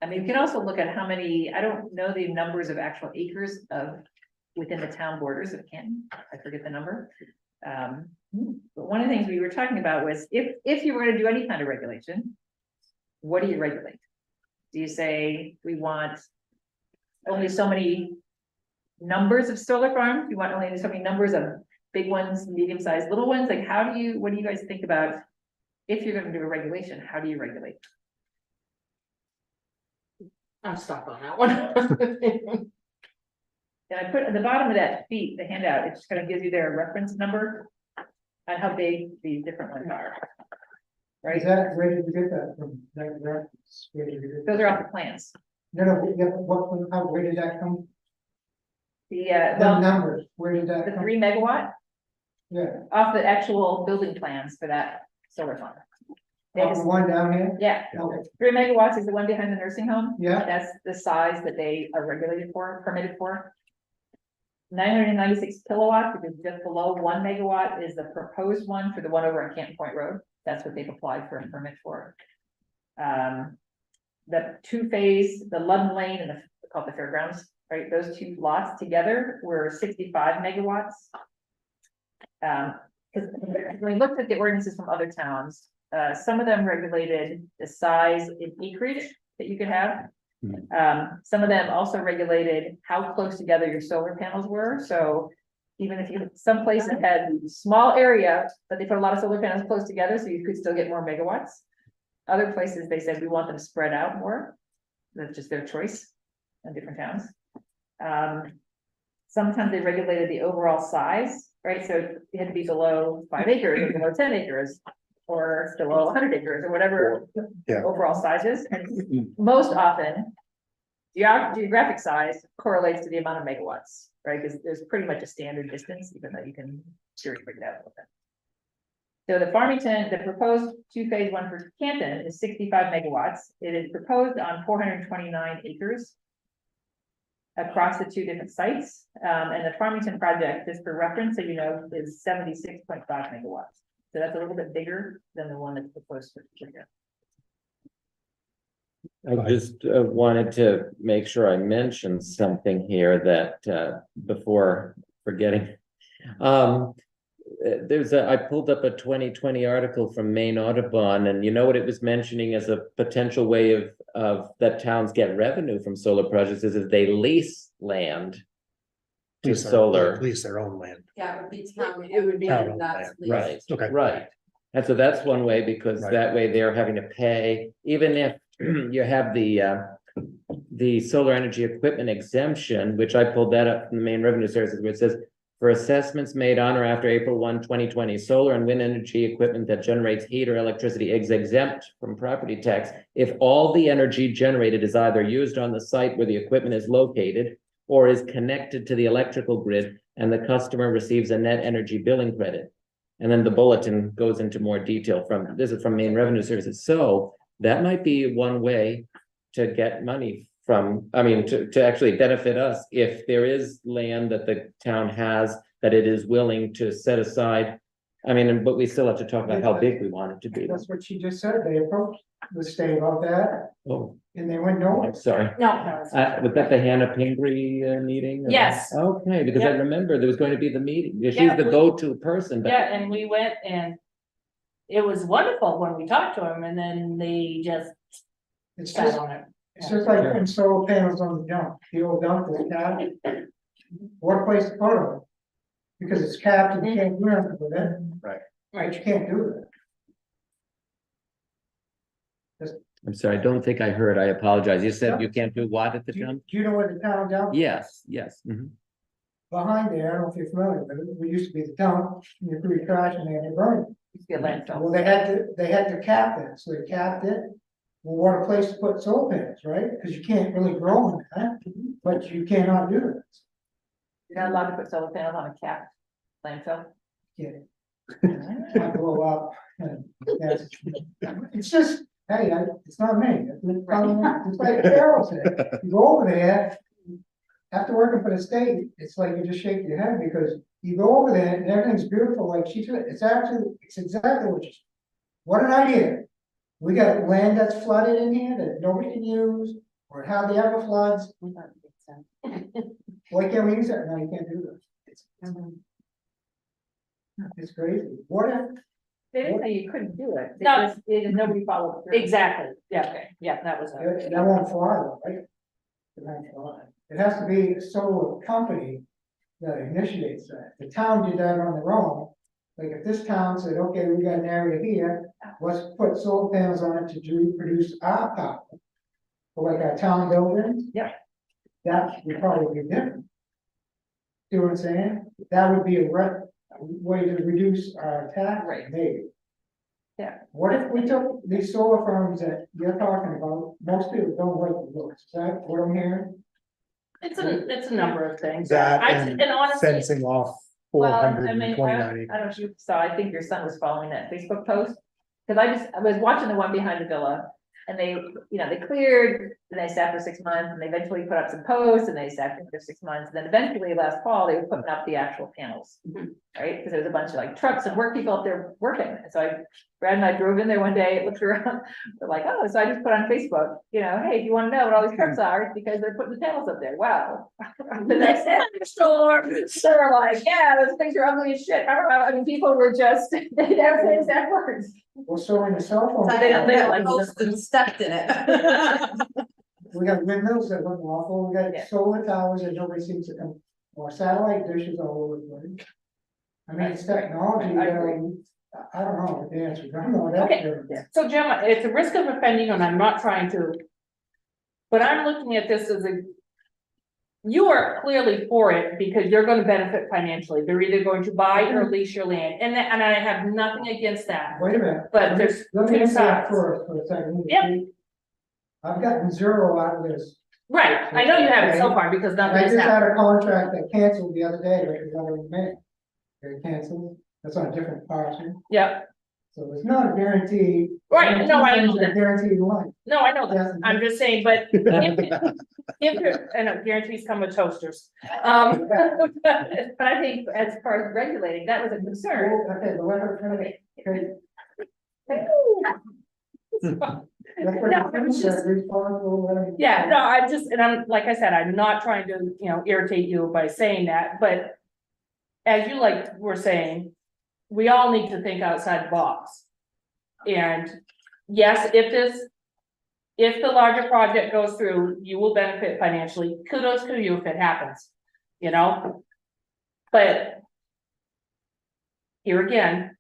I mean, you can also look at how many, I don't know the numbers of actual acres of within the town borders of Canton. I forget the number. But one of the things we were talking about was if you were to do any kind of regulation, what do you regulate? Do you say we want only so many numbers of solar farms? You want only so many numbers of big ones, medium-sized, little ones? Like, what do you guys think about if you're gonna do a regulation, how do you regulate? I'm stuck on that one. And I put at the bottom of that sheet, the handout, it just kind of gives you their reference number and how big these different ones are. Right? Is that, where did you get that from? Where did you get that? Those are off the plans. No, where did that come? The, The well, numbers, where did that the come? 3 megawatt Yeah, off the actual building plans for that solar farm. They the just- one down here? Yeah, Okay, 3 megawatts is the one behind the nursing home. yeah, That's the size that they are regulated for, permitted for. 996 kilowatts, which is just below 1 megawatt, is the proposed one for the one over on Canton Point Road. That's what they've applied for a permit for. The 2-phase, the Ludden Lane and called the Fairgrounds right, those two lots together were 65 megawatts. Because when we looked at the ordinances from other towns, some of them regulated the size in acreage that you could have. Some of them also regulated how close together your solar panels were, so even if you, some places had small area, but they put a lot of solar panels close together, so you could still get more megawatts. Other places, they said, we want them spread out more, that's just their choice in different towns. Sometimes they regulated the overall size, right, so it had to be below 5 acres, or below 10 acres, or below 100 acres, or whatever Yeah. overall size is, and most often, geographic size correlates to the amount of megawatts, right? Because there's pretty much a standard distance, even though you can cherry pick it out a little bit. So the Farmington, the proposed two-phase one for Canton is 65 megawatts. It is proposed on 429 acres across the two different sites. And the Farmington project, just for reference, so you know, is 76.5 megawatts. So that's a little bit bigger than the one that's proposed for Canton. I just wanted to make sure I mentioned something here that before forgetting. I pulled up a 2020 article from Maine Audubon, and you know what it was mentioning as a potential way of that towns get revenue from solar projects is they lease land to solar. Lease their own land. Yeah, it would be town. It would be Town that's land. leased. Right, Okay. right. And so that's one way, because Right. that way they're having to pay, even if you have the solar energy equipment exemption, which I pulled that up from the Maine Revenue Services, where it says, for assessments made on or after April 1, 2020, solar and wind energy equipment that generates heat or electricity is exempt from property tax if all the energy generated is either used on the site where the equipment is located or is connected to the electrical grid and the customer receives a net energy billing credit. And then the bulletin goes into more detail this is from Maine Revenue Services. So that might be one way to get money from, I mean, to actually benefit us if there is land that the town has that it is willing to set aside. I mean, but we still have to talk about how big we want it to be. That's what she just said. They approached the state about that Oh, and they went nowhere. I'm sorry. No. Was that the Hannah Pingree meeting? Yes. Okay, because I Yep. remember there was going to be the meeting. She's Yeah, the go-to person. But Yeah, and we went and it was wonderful when we talked to them, and then they just It's sat just, on it. it's just like putting solar panels on the dump, the old dump is capped. What place to put them? Because it's capped and you can't do anything with it. Right, you can't do that. I'm sorry, I don't think I heard. I apologize. You said you can't do what at the Do dump? you know where the town dump? Yes, yes. Mhm. Behind there, I don't know if you're familiar with it, we used to be the dump, and you threw your trash in there and it burned. Used to be a landfill. Well, they had to cap it, so they capped it. Well, what a place to put solar panels, right? Because you can't really grow in that, but you cannot do it. You're not allowed to put solar panels on a capped landfill. Yeah. I blow up. And that's- It's just, hey, it's not me. It's like Carol said, you go over there, after working for the state, it's like you just shake your head because you go over there and everything's beautiful, like she said, it's exactly what you. What an idea. We got land that's flooded in here that nobody can use, or how the ever floods. Why can't we use that? No, you can't do that. It's crazy. What if, They didn't say you couldn't do it. No. They just nobody followed through. Exactly, yeah, yeah, that was it. that won't fly, though, right? It won't fly. It has to be a solar company that initiates that. The town did that on their own. Like if this town said, okay, we got an area here, let's put solar panels on it to produce our power. For like our town buildings. Yeah. That would probably be different. See what I'm saying? That would be a way to reduce our tax Right. maybe. Yeah. What if we took these solar farms that you're talking about, most people don't like the looks, is that what I'm hearing? It's a number of things. That And honestly, fencing off four Well, hundred I mean, and I twenty-nine don't acres. know if you saw, I think your son was following that Facebook post. Cause I was watching the one behind the villa And they, they cleared, and they sat for 6 months, and they eventually put up some posts, and they sat for 6 months, and then eventually last fall, they were putting up the actual panels. Right, because there was a bunch of like trucks and work people up there working, and so Brad and I drove in there one day, looked around, we're like, oh, so I just put on Facebook, hey, if you wanna know what all these trucks are, it's because they're putting the panels up there, wow. The next day, store, they're like, yeah, those things are ugly as shit, I don't know, I mean, people were just, they never say exact words. Well, so in the cell phone. They don't like Posted stepped in it. We got windmills that look awful, we got Yeah. solar towers that nobody seems to come, or satellite dishes all over the place. I mean, it's technology, I agree. I don't know what the answer, is. I don't know what that Okay. is. So Jim, it's a risk of offending, and I'm not trying to. But I'm looking at this as you are clearly for it because you're gonna benefit financially. They're either going to buy or lease your land, and I have nothing against that. Wait a minute. But there's Let me two answer that sides. for a second. Yep. I've gotten zero out of this. Right, I know you haven't so far because I nothing's just happened. had a contract that canceled the other day, like the other May. They canceled, that's on a different parcel, Yeah, so it's not a guarantee. right, no, I know that. Guaranteed one. No, I know that. Yes. I'm just saying, but I know guarantees come with toasters. But I think as far as regulating, that was a concern. Okay, the weather, okay. That's what No, the it was just- responsible, whatever. Yeah, no, I'm just, and I'm, like I said, I'm not trying to, irritate you by saying that, but. As you were saying, we all need to think outside the box. And yes, if the larger project goes through, you will benefit financially. Kudos to you if it happens, But. Here again,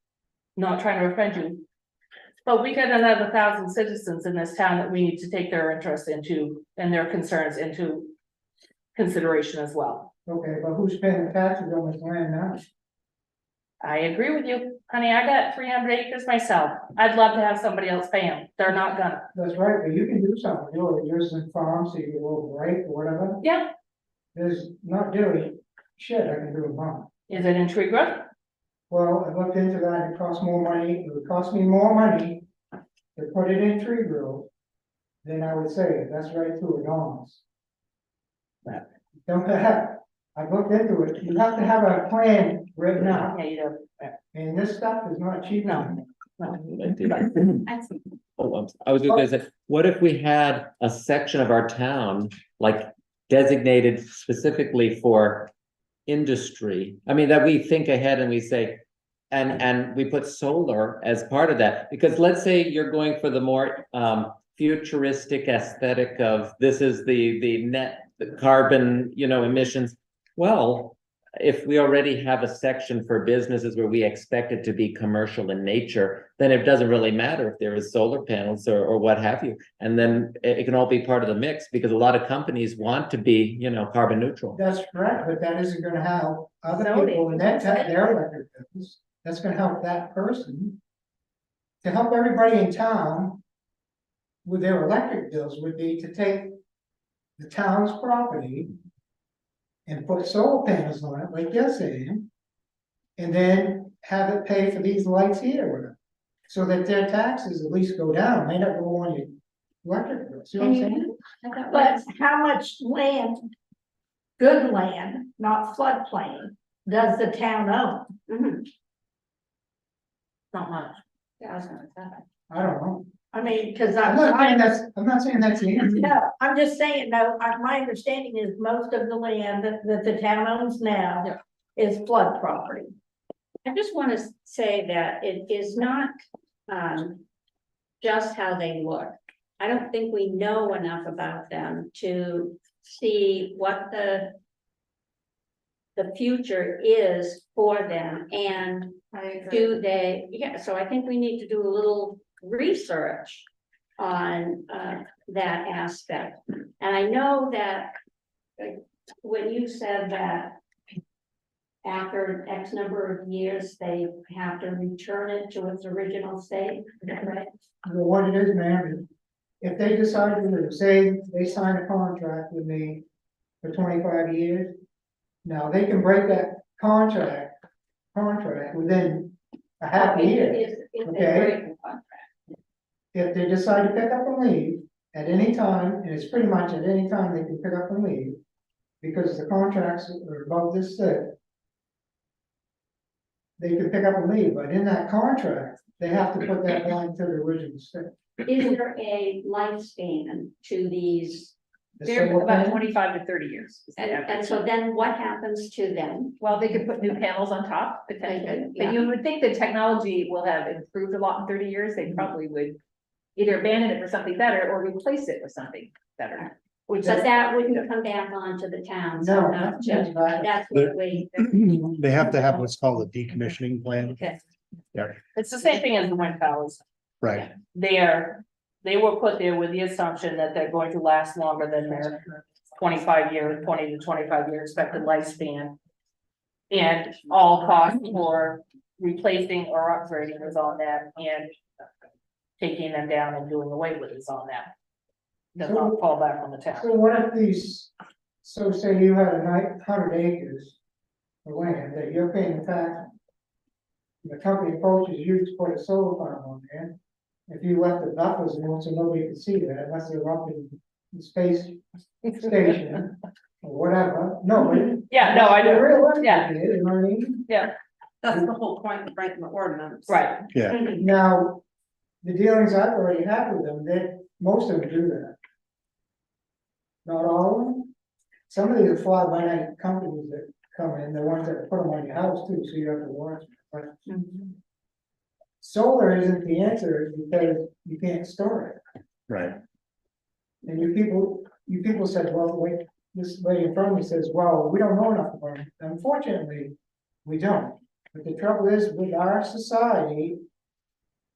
not trying to offend you. But we got another 1,000 citizens in this town that we need to take their interests into and their concerns into consideration as well. Okay, but who's paying the taxes on this land now? I agree with you, honey, I got 300 acres myself, I'd love to have somebody else pay them, they're not gonna. That's right, but you can do something, yours in farms, so you get a little break or whatever. Yeah, There's not really shit I can do in farm. is it in tree growth? Well, I looked into that, it costs more money, it would cost me more money to put it in tree growth than I would say, that's right through enormous. Don't have, I looked into it, you have to have a plan written out, Yeah, you do. and this stuff is not cheap. No. I was just gonna say, what if we had a section of our town, like designated specifically for industry? I mean, that we think ahead and we say, and we put solar as part of that, because let's say you're going for the more futuristic aesthetic of this is the net carbon, emissions. Well, if we already have a section for businesses where we expect it to be commercial in nature, then it doesn't really matter if there is solar panels or what have you. And then it can all be part of the mix because a lot of companies want to be, carbon neutral. That's correct, but that isn't gonna help other Zoning. people in that their electric bills, that's gonna help that person. To help everybody in town with their electric bills would be to take the town's property and put solar panels on it, like you're saying, and then have it pay for these lights here, so that their taxes at least go down, may not go on your electric bill, see what I'm saying? But how much land, good land, not floodplain, does the town own? Not much. I don't know, I mean, cause I'm not saying that's the answer. no, I'm just saying, no, my understanding is most of the land that the town owns now is flood property. I just want to say that it is not, just how they look. I don't think we know enough about them to see what the future is for them, and do they, so I think we need to do a little research on that aspect. And I know that when you said that after X number of years, they have to return it to its original state, is that right? Well, what it is, ma'am, if they decide to say they sign a contract with me for 25 years, now they can break that contract within a half a year. If they Okay. break the contract. if they decide to pick up and leave at any time, and it's pretty much at any time they can pick up and leave, because the contracts are above this thick, they can pick up and leave, but in that contract, they have to put that line to the original stick. Is there a lifespan to these? The They're solar about panel? 25 to 30 years. is the And average. so then what happens to them? Well, they could put new panels on top potentially, Yeah. but you would think the technology will have improved a lot in 30 years, they probably would. Either abandon it for something better or replace it with something better. But that wouldn't come back onto the town. so No, not that's just- right. That's what we. They have to have what's called a decommissioning plan. Okay. It's the same thing as the wind towers. Right, They were put there with the assumption that they're going to last longer than their 20 to 25 year expected lifespan. And all costs for replacing or upgrading is on that, and taking them down and doing away with is on that. Does not fall back on the town. So what if these, so say you had 100 acres of land that you're paying the tax on. The company approaches you to put a solar farm on there. If you left the buffers in, so nobody could see that unless they're up in the space station or whatever, no, but. Yeah, no, I know, Realistic, yeah. you know what I mean? That's the whole point of writing the ordinance. right, yeah, Now, the dealings I've already had with them, most of them do that. Not all of them. Some of these are fly by night companies that come in, the ones that put them on your house too, so you have to watch. But solar isn't the answer because you can't store it. right. And you people said, well, wait, this lady in front of me says, well, we don't know enough about it. Unfortunately, we don't. But the trouble is with our society,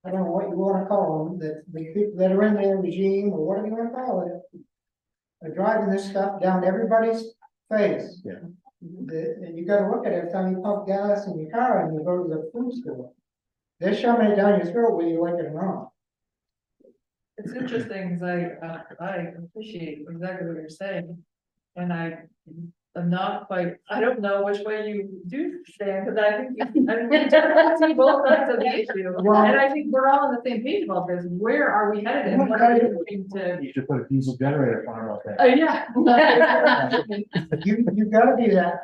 I don't know what you wanna call them, that the people that are in their regime or whatever you wanna call it, are driving this stuff down everybody's face. Yeah. And you gotta look at it every time you pump gas in your car and you go to the food store. They're shoving it down your throat whether you like it or not. It's interesting, because I appreciate exactly what you're saying. And I'm not quite, I don't know which way you do stand, because I think, we definitely see both sides of the issue. Well- And I think we're all on the same page about this, where are we headed and what are we doing to, You should put a diesel generator farm out there. yeah. You gotta be that,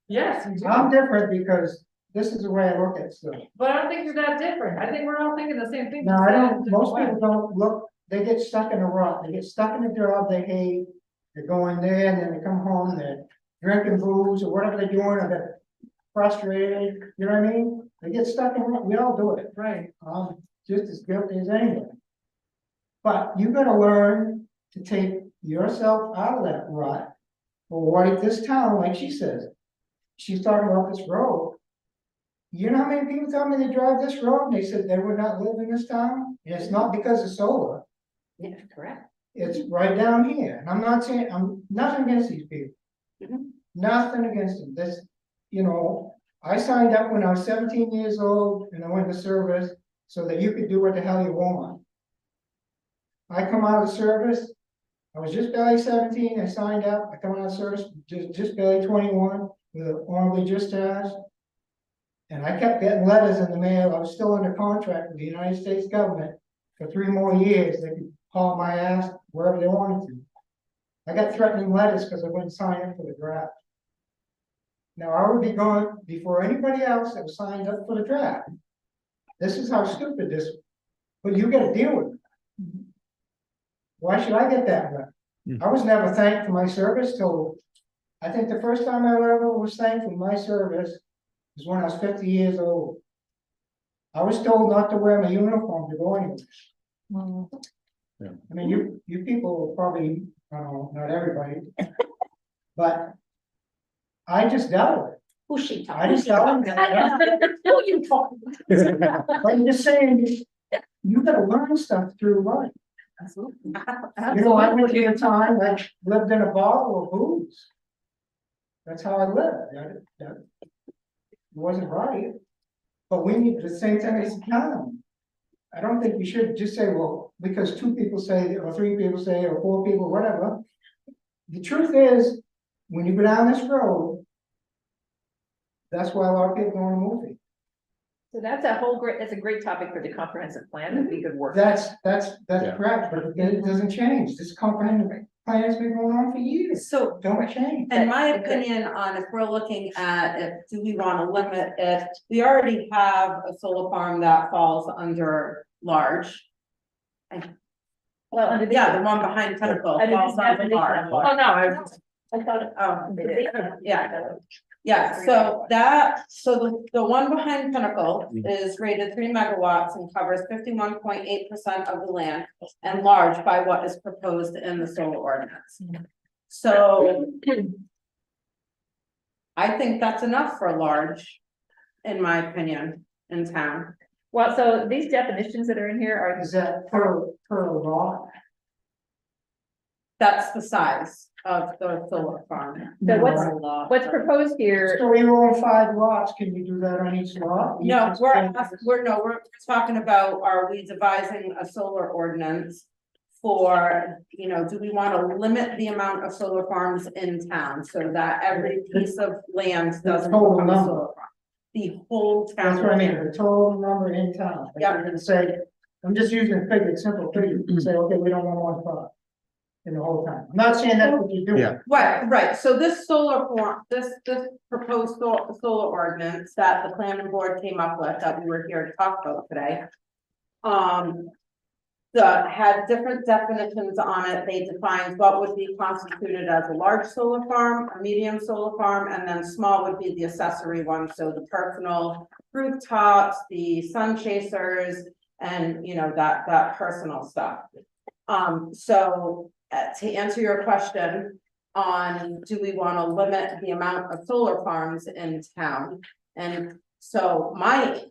Yes, you do. I'm different because this is the way I look at stuff. But I don't think you're that different, I think we're all thinking the same thing. Now, I don't, just most in a people different way. don't look, they get stuck in a rut, they get stuck in a job they hate. They go in there and then they come home, they're drinking booze or whatever they're doing, or they're frustrated, you know what I mean? They get stuck in a rut, we all do it, Right, just as guilty as anyone. But you gotta learn to take yourself out of that rut. Well, what if this town, like she says, she's talking about this road. You know how many people tell me they drive this road and they said they would not live in this town? And it's not because of solar, Yeah, correct. it's right down here. And I'm not saying, I'm nothing against these people. Mhm. Nothing against them. This, you know, I signed up when I was 17 years old and I went to service so that you could do what the hell you want. I come out of service, I was just barely 17, I signed up, I come out of service, just barely 21, with an honorably discharged. And I kept getting letters in the mail, I was still under contract with the United States government for 3 more years, they could haul my ass wherever they wanted to. I got threatening letters because I wouldn't sign up for the draft. Now, I would be gone before anybody else that was signed up for the draft. This is how stupid this, but you gotta deal with it. Why should I get that way? I was never thanked for my service till, I think the first time I ever was thanked for my service was when I was 50 years old. I was told not to wear my uniform to go anywhere. I mean, you people probably, I don't know, not everybody. But I just dealt with it. Who's she I talking? just dealt with it. Who you talking? But I'm just saying, you gotta learn stuff through life. absolutely. You know, I went through a time, I lived in a bottle of booze. That's how I lived. That wasn't right. But we need the same thing as the town. I don't think you should just say, well, because 2 people say, or 3 people say, or 4 people, whatever. The truth is, when you go down this road, that's why a lot of people go on a movie. So that's that's a great topic for the comprehensive plan that we could work. That's Yeah. correct, but it doesn't change. This comprehensive plan has been going on for years. So Don't change. in my That- opinion on if we're looking at, if, do we wanna limit it, we already have a solar farm that falls under large. Well, under the. Yeah, the one behind Pinnacle Under this falls under definition large. of- Oh, no, I thought. Oh, yeah, so the one behind Pinnacle is rated 3 megawatts and covers 51.8% of the land. And large by what is proposed in the solar ordinance. So. I think that's enough for large, in my opinion, in town. Well, so these definitions that are in here are, Is that per law? That's the size of the solar farm. so what's proposed here, So you own 5 lots, can you do that on each lot? No, we're talking about, are we devising a solar ordinance? For, do we wanna limit the amount of solar farms in town so that every piece of land doesn't total become a number. solar farm? The whole town. That's what I mean, the total number in town. Like Yeah. You're gonna say, I'm just using figures, simple figures, you say, okay, we don't want 1 farm. In the whole time. I'm not saying that's what you're doing. Yeah. Right, so this solar form, this proposed solar ordinance that the planning board came up with, that we were here to talk about today. Had different definitions on it, they defined what would be constituted as a large solar farm, a medium solar farm, and then small would be the accessory one, so the personal rooftops, the sun chasers, and that personal stuff. So to answer your question on, do we want to limit the amount of solar farms in town? And so my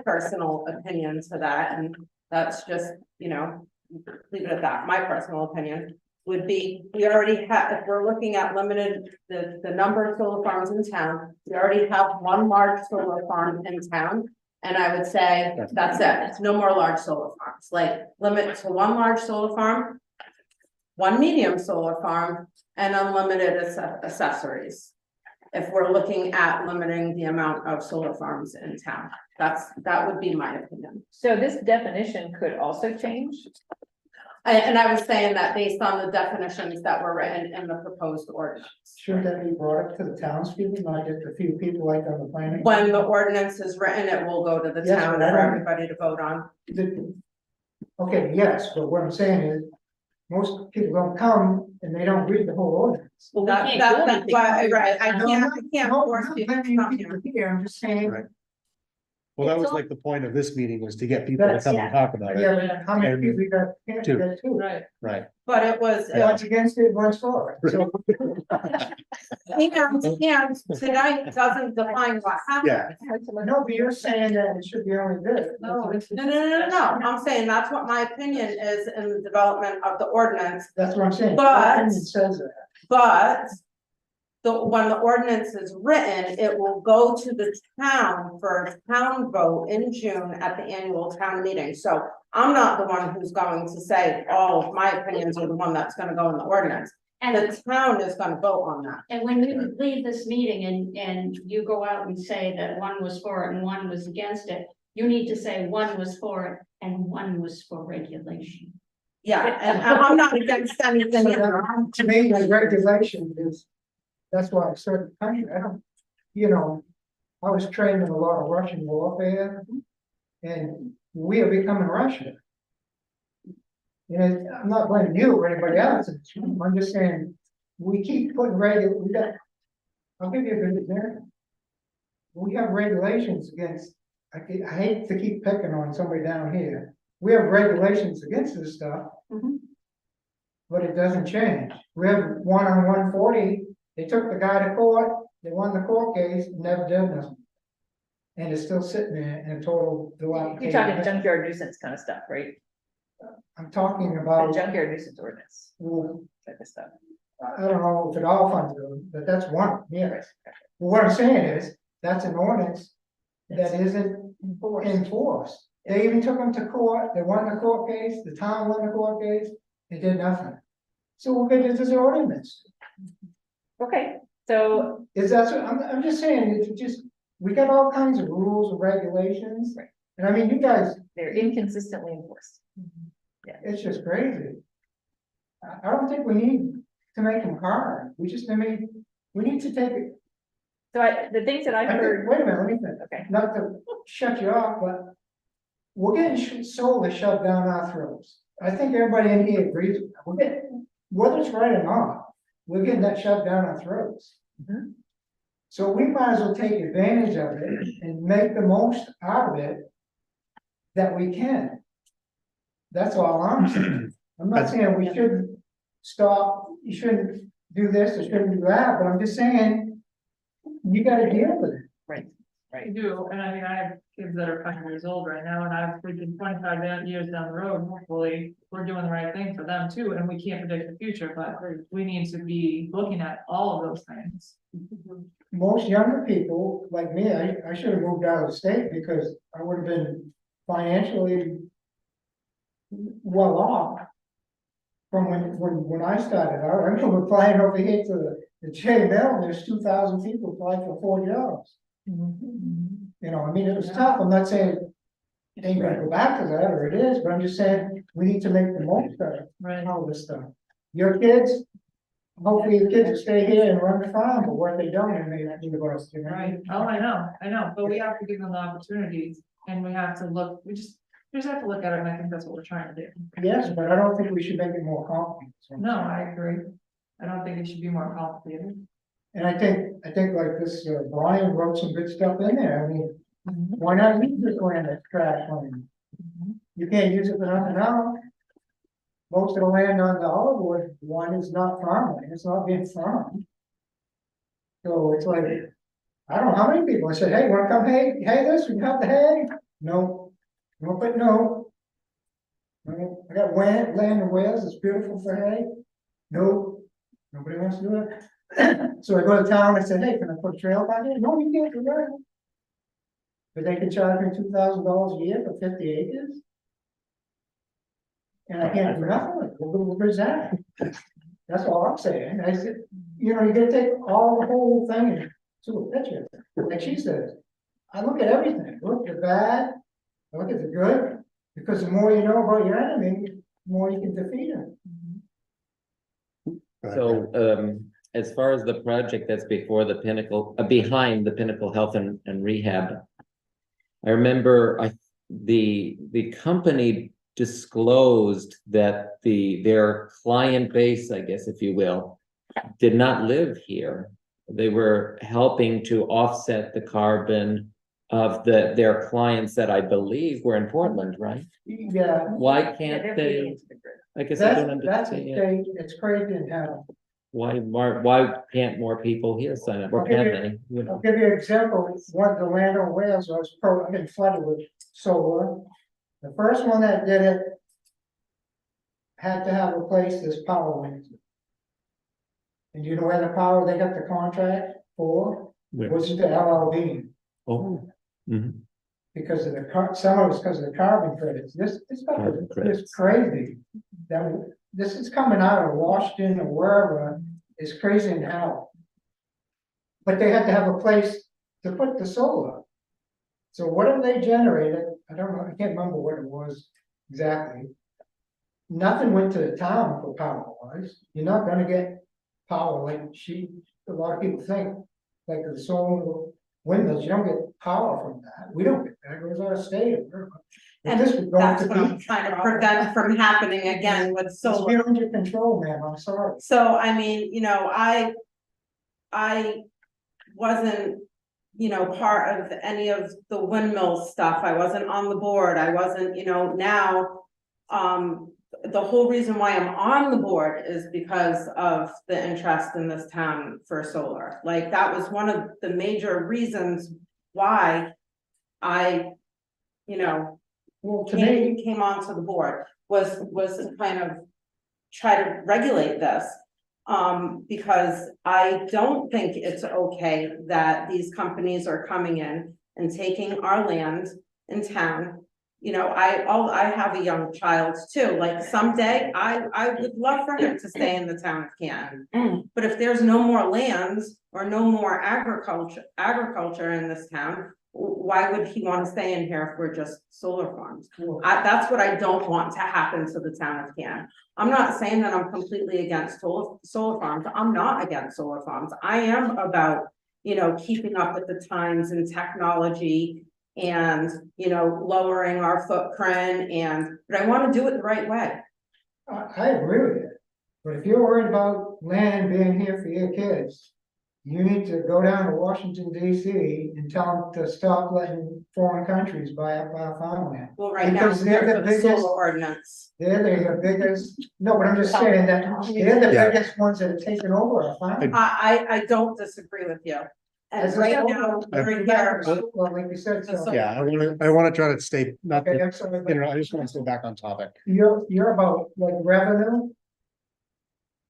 personal opinion to that, and that's just, leave it at that, my personal opinion would be, we already have, if we're looking at limited the number of solar farms in town, we already have 1 large solar farm in town. And I would say, that's it, it's no more large solar farms, like limit to 1 large solar farm, 1 medium solar farm, and unlimited accessories. If we're looking at limiting the amount of solar farms in town, that would be my opinion. so this definition could also change? And I was saying that based on the definitions that were written in the proposed ordinance. Should that be brought up to the townspeople, not just a few people like on the planning? When the ordinance is written, it will go to the Yes, town but I for don't- everybody to vote on. Okay, yes, but what I'm saying is, most people don't come and they don't read the whole ordinance. Well, we That's can't do anything. why, right, I No, can't no, force I'm people not to blaming come you here. here, I'm just saying. Right. Well, that was like the point of this meeting, was to get people to come and talk about it, Yeah, but how many people you got? Can't Two. get two. Right. right? But it was, One's against it, one's for it, so. and tonight doesn't define what happened. Yeah. No, but you're saying that it should be only this. No, I'm saying that's what my opinion is in the development of the ordinance, That's what I'm saying. But- It says that. but. When the ordinance is written, it will go to the town for a town vote in June at the annual town meeting, so. I'm not the one who's going to say all of my opinions are the one that's gonna go in the ordinance, And, the town is gonna vote on that. and when you leave this meeting and you go out and say that 1 was for it and 1 was against it, you need to say 1 was for it and 1 was for regulation. Yeah, and I'm not against anything So either. that, to me, like regulation is, that's why I started the country, I don't, I was trained in a lot of Russian warfare. And we are becoming Russia. And I'm not blaming you or anybody else, I'm just saying, we keep putting I'll give you a good example. We have regulations against, I hate to keep picking on somebody down here, we have regulations against this stuff. Mhm. But it doesn't change, we have 1 on 140, they took the guy to court, they won the court case, never did nothing. And it's still sitting there in a total. You're talking junkyard nuisance kind of stuff, right? I'm talking The about, junkyard nuisance ordinance well, type of stuff. I don't know if it all funds them, but that's one, yes. But what I'm saying is, that's an ordinance that isn't enforced. They even took them to court, they won the court case, the town won the court case, they did nothing. So what good is this ordinance? Okay, so Is that, I'm just saying, it's just, we got all kinds of rules and regulations. Right. And I mean, you guys, They're inconsistently enforced. it's just crazy. I don't think we need to make them hard. We just, I mean, we need to take it. So the things that I've I think, heard, wait a minute, let me finish. okay, Not to shut you off, but we're getting solar shoved down our throats. I think everybody in here agrees with that. We're getting, whether it's right or not, we're getting that shoved down our throats. Mhm. So we might as well take advantage of it and make the most out of it that we can. That's all I'm saying. I'm not saying we shouldn't stop, you shouldn't do this or shouldn't do that, but I'm just saying, you gotta deal with it. I do, and I mean, I have kids that are 5 years old right now, and I'm thinking 25 years down the road, hopefully, we're doing the right thing for them too, and we can't predict the future, but we need to be looking at all of those things. Most younger people, like me, I should have moved out of the state because I would have been financially well off. From when I started out, I remember applying over here to the J Bell, there's 2,000 people applied for 4 jobs. You know, I mean, it was tough, I'm not saying it ain't gonna go back to that, or it is, but I'm just saying, we need to make the most of it, Right. all this stuff. Your kids, hopefully your kids will stay here and run the farm, but what if they don't, and they need to go else, you know? Right, oh, I know, but we have to give them the opportunities, and we have to look, we just have to look at it, and I think that's what we're trying to do. Yes, but I don't think we should make it more complicated. No, I agree, I don't think it should be more complicated. And I think like this, Brian wrote some good stuff in there, I mean, why not use this land as trash land? You can't use it for nothing else. Most of the land on the Hollywood one is not farmland, it's not being farmed. So it's like, I don't know how many people, I said, hey, wanna come hay this, we can have the hay? No, but no. I got land in Wales, it's beautiful for hay. No, nobody wants to do it. So I go to town, I said, hey, can I put a trail back here? No, you can't do that. But they can charge me $2,000 a year for 50 acres. And I can't do nothing with it, where's that? That's all I'm saying, I said, you know, you gotta take all the whole thing and do a picture, like she says. I look at everything, I look at the bad, I look at the good, because the more you know about your enemy, the more you can defeat him. So, as far as the project that's before the Pinnacle, behind the Pinnacle Health and Rehab. I remember the company disclosed that their client base, I guess, if you will, did not live here. They were helping to offset the carbon of their clients that I believe were in Portland, right? Yeah. Why yeah, can't they're they? feeding into the grid. I guess I don't That's a understand. state, it's crazy in town. Why can't more people here sign up? Or I'll give can you- they? You know? I'll give you an example, one, the land on Wales, I've been flooded with solar. The first one that did it had to have a place this power went to. And you know where the power they got the contract for? Where? Was the LLB, Oh. Mhm. because of some of it's because of the carbon credits. This stuff Carbon is credits. just crazy. That this is coming out of Washington or wherever, is crazy in hell. But they had to have a place to put the solar. So what have they generated? I don't know, I can't remember what it was exactly. Nothing went to the town for power wise. You're not gonna get power like a lot of people think. Like the solar windmills, you don't get power from that. We don't get that, it goes out of state. And this would go that's to what I'm be- trying to prevent from happening again with It's solar. beyond your control, ma'am, I'm sorry. So I mean, you know, I wasn't, you know, part of any of the windmill stuff. I wasn't on the board. I wasn't, you know, now. The whole reason why I'm on the board is because of the interest in this town for solar. Like that was one of the major reasons why I, you know, Well, to me, came onto the board was to kind of try to regulate this. Because I don't think it's okay that these companies are coming in and taking our land in town you know, I have a young child too, like someday I would love for him to stay in the town of Canton. But if there's no more lands or no more agriculture in this town, why would he want to stay in here if we're just solar farms? That's what I don't want to happen to the town of Canton. I'm not saying that I'm completely against solar farms. I'm not against solar farms. I am about, you know, keeping up with the times and technology and, you know, lowering our footprint but I want to do it the right way. I agree with you, but if you're worried about land being here for your kids, you need to go down to Washington DC and tell them to stop letting foreign countries buy up our farmland. Well, right now, Because they're we're the for the biggest- solar ordinance. They're the biggest, no, but I'm just saying that they're the Yeah. biggest ones that are taking over our farm. I don't disagree with you. As And right a now, solar- we're here. Well, like you said, so. Yeah, I wanna try to stay, not Okay, to, I'm sorry, you but know, I just wanna stay back on topic. you're about like revenue.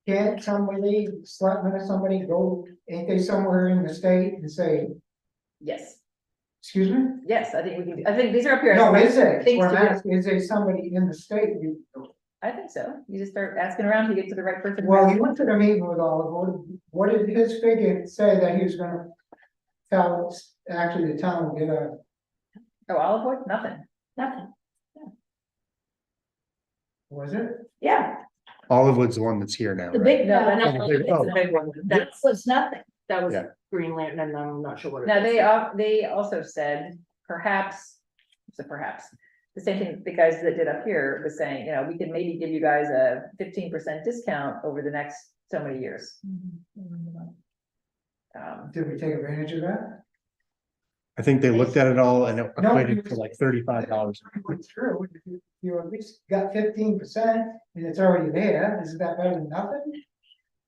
Can't somebody, selectmen or somebody go, ain't they somewhere in the state and say, Yes, excuse me? yes, I think we can, I think these are up here. No, is there? Things What to I'm do. asking, is there somebody in the state? I think so. You just start asking around to get to the right person. Well, you went to the meeting with Oliver. What did his figure say that he was gonna tell, actually the town would get a, Oh, Olive Wood, nothing. Nothing, was it? yeah, Olivewood's the one that's here now, the right? big, No, no, no, It's a big one. that That's, was nothing. that was Yeah. Greenland, and I'm not sure what it Now, is. they also said perhaps, the same thing the guys that did up here was saying, you know, we can maybe give you guys a 15% discount over the next so many years. Did we take advantage of that? I think they looked at it all and it No, equated because- to like $35. It's true, if you at least got 15% and it's already there, is that better than nothing?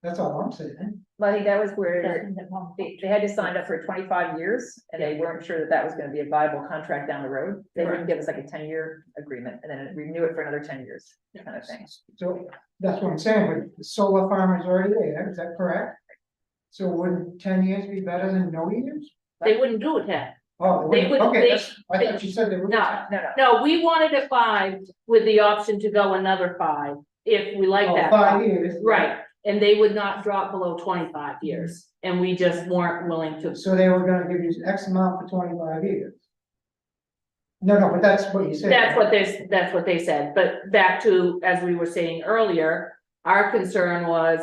That's all I'm saying. But I think that was where they had to sign up for 25 years and they weren't sure that that was gonna be a viable contract down the road. They wouldn't give us like a 10-year agreement and then renew it for another 10 years, kind of thing. So that's what I'm saying, but the solar farm is already there, is that correct? So wouldn't 10 years be better than no years? They wouldn't do it then. Oh, They would- okay, they- that's- I thought you said they would. No, No, no, we wanted a 5 with the option to go another 5 if we like Oh, that. 5 years. Right, and they would not drop below 25 years, and we just weren't willing to. So they were gonna give you X amount for 25 years. No, but that's what you said. That's what they said, but back to, as we were saying earlier, our concern was.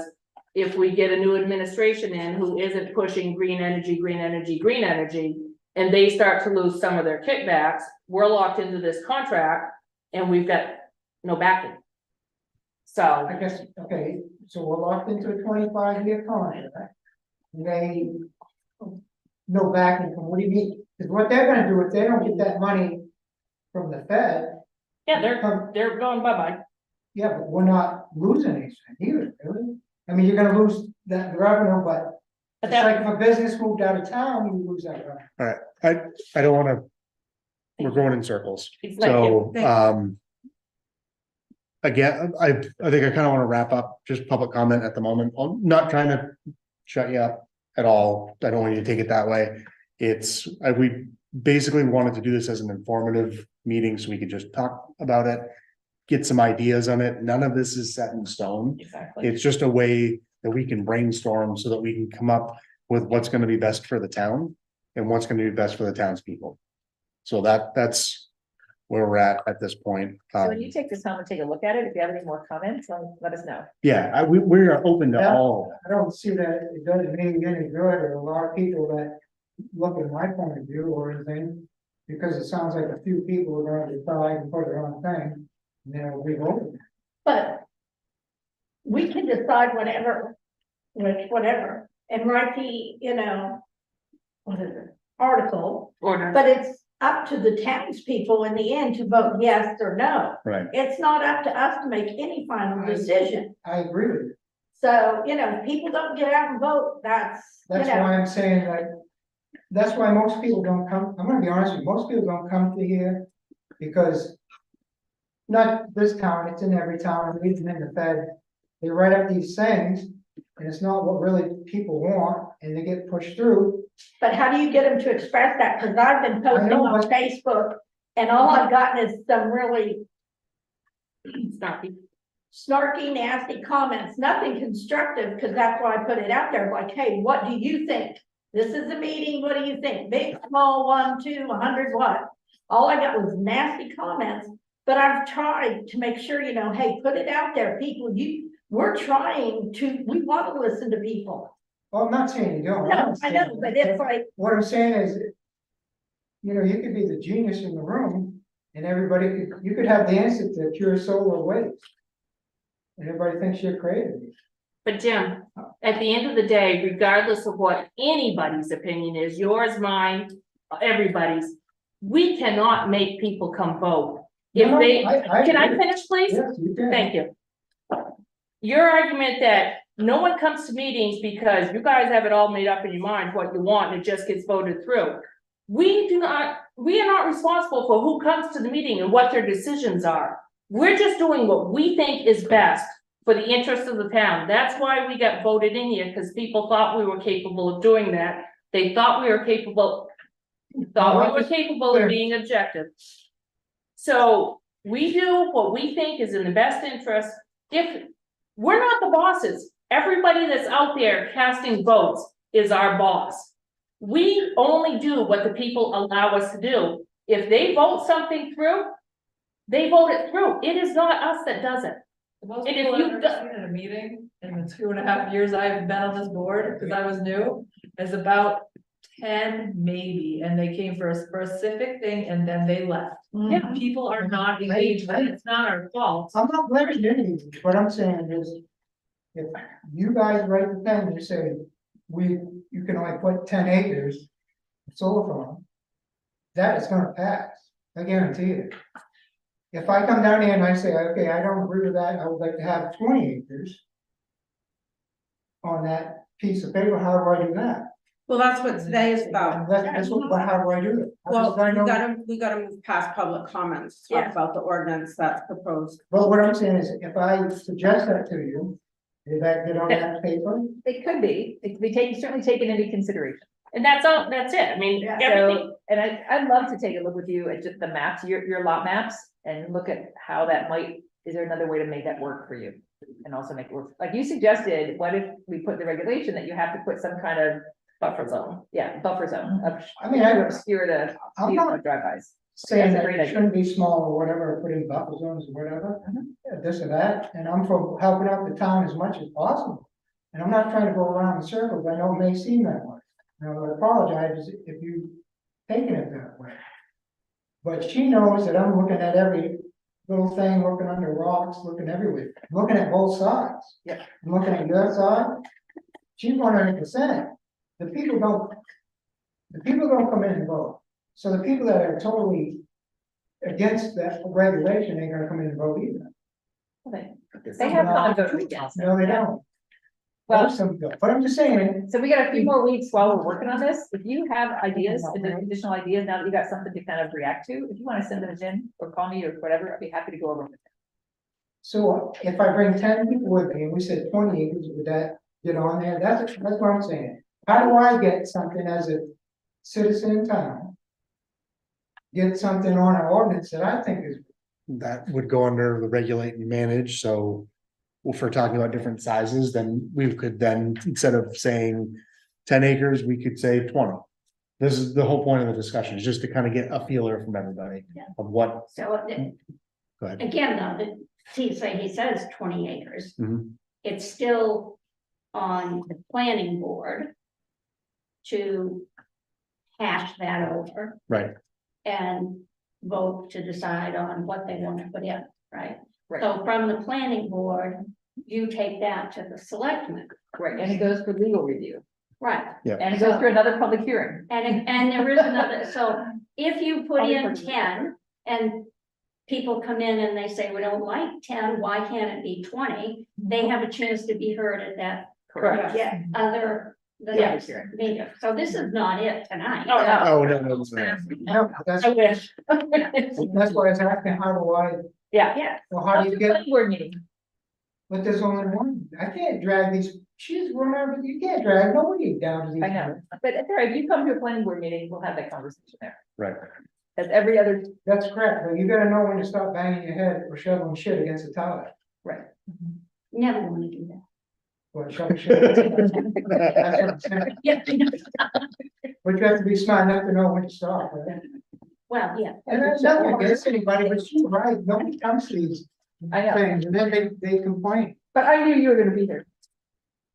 If we get a new administration in who isn't pushing green energy, green energy, green energy. And they start to lose some of their kickbacks, we're locked into this contract and we've got no backing. So, I guess, okay, so we're locked into a 25-year contract. They. No backing from, what do you mean? Because what they're gonna do if they don't get that money from the Fed. yeah, they're going bye-bye. Yeah, but we're not losing anything either, really. I mean, you're gonna lose that revenue, but But it's that- like if a business moved out of town, you lose that revenue. I don't wanna, we're going in circles. Thank So, Thanks. again, I think I kind of want to wrap up just public comment at the moment. I'm not trying to shut you up at all. I don't want you to take it that way. We basically wanted to do this as an informative meeting so we could just talk about it, get some ideas on it. None of this is set in stone. exactly. It's just a way that we can brainstorm so that we can come up with what's going to be best for the town and what's going to be best for the townspeople. So that's where we're at this point. So when you take this home and take a look at it, if you have any more comments, let us know. Yeah, we are open to Yeah. all. I don't see that it doesn't mean any good, or a lot of people that look at my point of view or anything. Because it sounds like a few people are going to decide and put their own thing, and then it'll be voted. But we can decide whatever, whatever, and write the, what is it, article, Order. but it's up to the townspeople in the end to vote yes or no. Right. It's not up to us to make any final decision. I agree with you. So, if people don't get out and vote, that's, That's why I'm saying that, that's why most people don't come, I'm gonna be honest with you, most people don't come to here, because. Not this town, it's in every town, even in the Fed, they write up these things, and it's not what really people want, and they get pushed through. but how do you get them to express that? Cause I've been posting know, on but- Facebook And all I've gotten is some really Snarky. snarky, nasty comments, nothing constructive, because that's why I put it out there, like, hey, what do you think? This is a meeting, what do you think? Big, small, 1, 2, 100, what? All I got was nasty comments, but I've tried to make sure, hey, put it out there, people, we're trying to, we want to listen to people. Well, I'm not saying you don't. No, I know, but it's like, What I'm saying is, you could be the genius in the room and you could have the answer to pure solar waste. And everybody thinks you're crazy. But Jim, at the end of the day, regardless of what anybody's opinion is, yours, mine, everybody's, we cannot make people come vote. If No, they, I can I agree. finish, please? Yes, you can. Thank you. Your argument that no one comes to meetings because you guys have it all made up in your mind what you want and it just gets voted through. We are not responsible for who comes to the meeting and what their decisions are. We're just doing what we think is best for the interest of the town. That's why we got voted in here, because people thought we were capable of doing that. They thought we were capable of being objective. So we do what we think is in the best interest. If we're not the bosses, everybody that's out there casting votes is our boss. We only do what the people allow us to do. If they vote something through, they vote it through. It is not us that does it. The most And if people I've you ever do- seen at a meeting in the 2.5 years I've been on this board, because I was new, is about 10 maybe, and they came for a specific thing and then they left. Yeah. People are not engaged, and it's not our fault. I'm not blaming you, what I'm saying is, if you guys write the thing, you say, you can only put 10 acres of solar farm, that is gonna pass, I guarantee it. If I come down here and I say, okay, I don't agree with that, I would like to have 20 acres on that piece of paper, how do I do that? Well, that's what today is about. But how do I do it? How Well, do I know? we gotta move past public comments, to talk Yeah. about the ordinance that's proposed. Well, what I'm saying is, if I suggest that to you, did that get on that paper? It could be, it could be certainly taken into consideration. And that's all, that's it. I mean, Yeah. everything, So, and I'd love to take a look with you at just the maps, your lot maps, and look at how that might, is there another way to make that work for you? And also make it work, like you suggested, what if we put the regulation that you have to put some kind of buffer zone. yeah, buffer zone of. I mean, to obscure the I'm view not of drive-bys. saying That's a that great it idea. shouldn't be small or whatever, put in buffer zones or whatever, this or that, and I'm for helping out the town as much as possible. And I'm not trying to go around in circles, I know it may seem that way, and I apologize if you've taken it that way. But she knows that I'm looking at every little thing, looking under rocks, looking everywhere, I'm looking at both sides. Yeah. I'm looking at your side, she's 100%. The people don't come in and vote. So the people that are totally against that regulation ain't gonna come in and vote either. They have come and voted against it. No, they don't. Well, Most of them don't. But I'm just saying, so we got a few more weeks while we're working on this. If you have ideas, additional ideas, now that you got something to kind of react to, if you want to send those in or call me or whatever, I'd be happy to go over them. so if I bring 10 people with me and we said 20 acres, would that get on there? That's what I'm saying. How do I get something as a citizen in town? Get something on our ordinance that I think is, That would go under the regulate and manage, so. If we're talking about different sizes, then we could then, instead of saying 10 acres, we could say 20. This is the whole point of the discussion, is just to kind of get a feeler from everybody of what, So go ahead. again, though, he says 20 acres. Mhm. It's still on the planning board to hash that over Right, and vote to decide on what they want to put in, right? Right. So from the planning board, you take that to the selectmen, Right, and it goes for legal review, right? and it goes through another public hearing. And there is another, so if you put I'll in refer to it. 10 and people come in and they say, we don't like 10, why can't it be 20? They have a chance to be heard at that Correct. the Yeah. next meeting. So this is not it tonight. Oh, no. oh, no, no, that's I wish. why I was asking, how do I, Yeah, well, how do you get, Planning board meeting. but there's only one, I can't drag these, she's running, you can't drag nobody down to these. I know, but if you come to a planning board meeting, we'll have that conversation there. right. as every other, That's correct, but you gotta know when to stop banging your head or shoveling shit against the toilet. Never wanna do that. Or shoveling shit. That's what I'm saying. Yeah, But you have to be smart enough to know when to stop, right? well, yeah. And there's nothing against anybody, but you're right, nobody comes to these I know, things, and then they complain. but I knew you were gonna be here.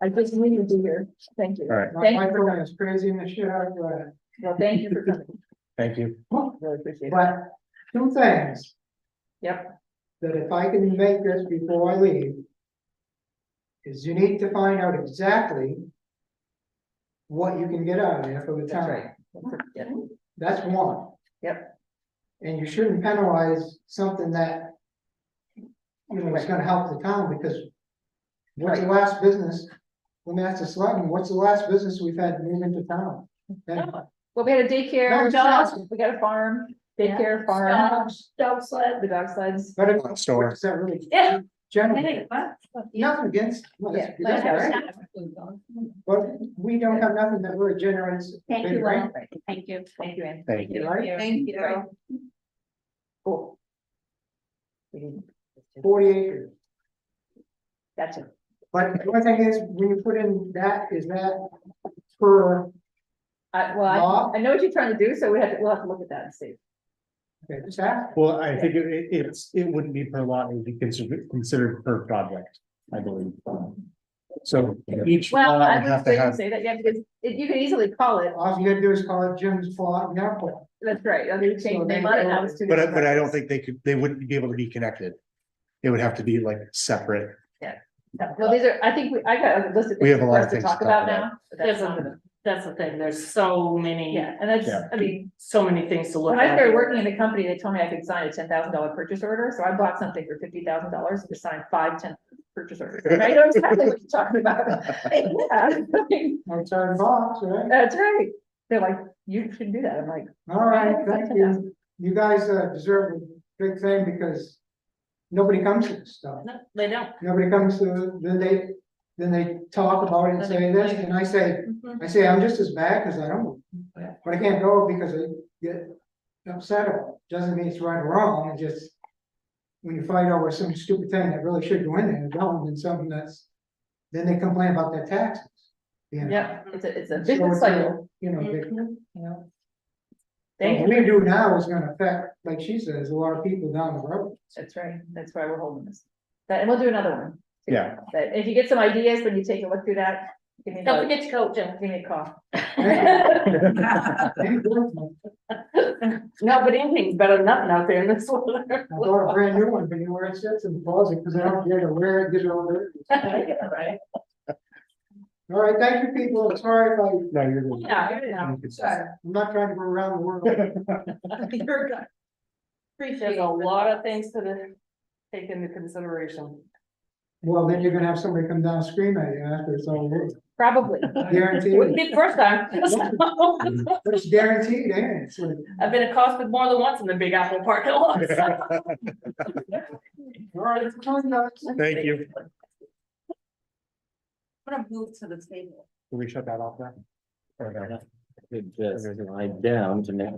I just knew you'd be here. Thank you. All right. My Thank you for phone coming. is crazy in the shit out of it. Well, thank you for coming. Thank you. Really appreciate it. But two things. Yep. That if I can make this before I leave. Is you need to find out exactly. What you can get out of there for the That's town. right. Yeah. That's one. Yep. And you shouldn't penalize something that. You know, is gonna help the town, because. What's the last business? Let me ask the selectmen, what's the last business we've had move into town? And Well, we had a No, daycare, it's not. we got a farm, daycare, farm, Dog sled. the dog sleds. But if, Store. is that really? Yeah. General, Hey, what? nothing against. Yeah, that's right. But we don't have nothing that really generates. Thank big you, rent. Lynn. Thank you. Thank you, Ann. Thank you. Right? Thank you. Right. Cool. We didn't- 40 acres. Gotcha. But the only thing is, when you put in that, is that per, Well, I know what you're trying to do, so we'll have to look at that and see. okay, just that? Well, I think it wouldn't be per lot, it would be considered per project, I believe. So each Well, lot I would have would to have, say that, yeah, because you could easily call it, All you gotta do is call it Jim's plot and airport. that's right, I mean, change the name on it, now it's two. but different I don't projects. think they wouldn't be able to be connected. It would have to be like separate. Well, these are, I think I got a list of We things have a for lot us of to things to talk talk about about. now. but that's not gonna- That's the thing, there's so many, Yeah, and that's, Yeah. I mean, so many things to look when at. I started working in the company, they told me I could sign a $10,000 purchase order, so I bought something for $50,000 to sign 10 purchase orders. I know exactly what you're talking about. Yeah. Outside the box, right? That's right. They're like, you should do that. I'm like, All right, thank you. You guys deserve a big thing, because nobody comes to this stuff. No, they don't. Nobody comes to, then they talk about it and say this, and I say, I'm just as bad, because I don't. Yeah. But I can't go because I get upset about it. Doesn't mean it's right or wrong, it just. When you fight over some stupid thing that really should go in there, and don't, and something that's, then they complain about their taxes. You know? yeah, it's a So vicious it's, cycle. You know, You know. Thank what you. we do now is gonna affect, like she says, a lot of people down the road. That's right. That's why we're holding this. And we'll do another one. too. Yeah. But if you get some ideas when you take a look through that, give me a Don't buzz. forget to coach him. Give me a call. No, but anything's better than nothing out there in this weather. I bought a brand new one, but you know where it sits in the closet, because I don't care to wear it, get it over Right. there. All right, thank you, people, I'm sorry if I, No, you're good. Yeah, sorry, I'm not trying to go around the world. you're good. There's a lot of things to take into consideration. Well, then you're gonna have somebody come down and scream at you after it's all over, Probably. guaranteed. Wouldn't be the first time. But it's guaranteed, ain't it? It's like, I've been accosted more than once in the Big Apple parking lot. all right, it's fine, guys. Thank you. I'm gonna move to the table. Can we shut that off now? Or no? Just lie down to now.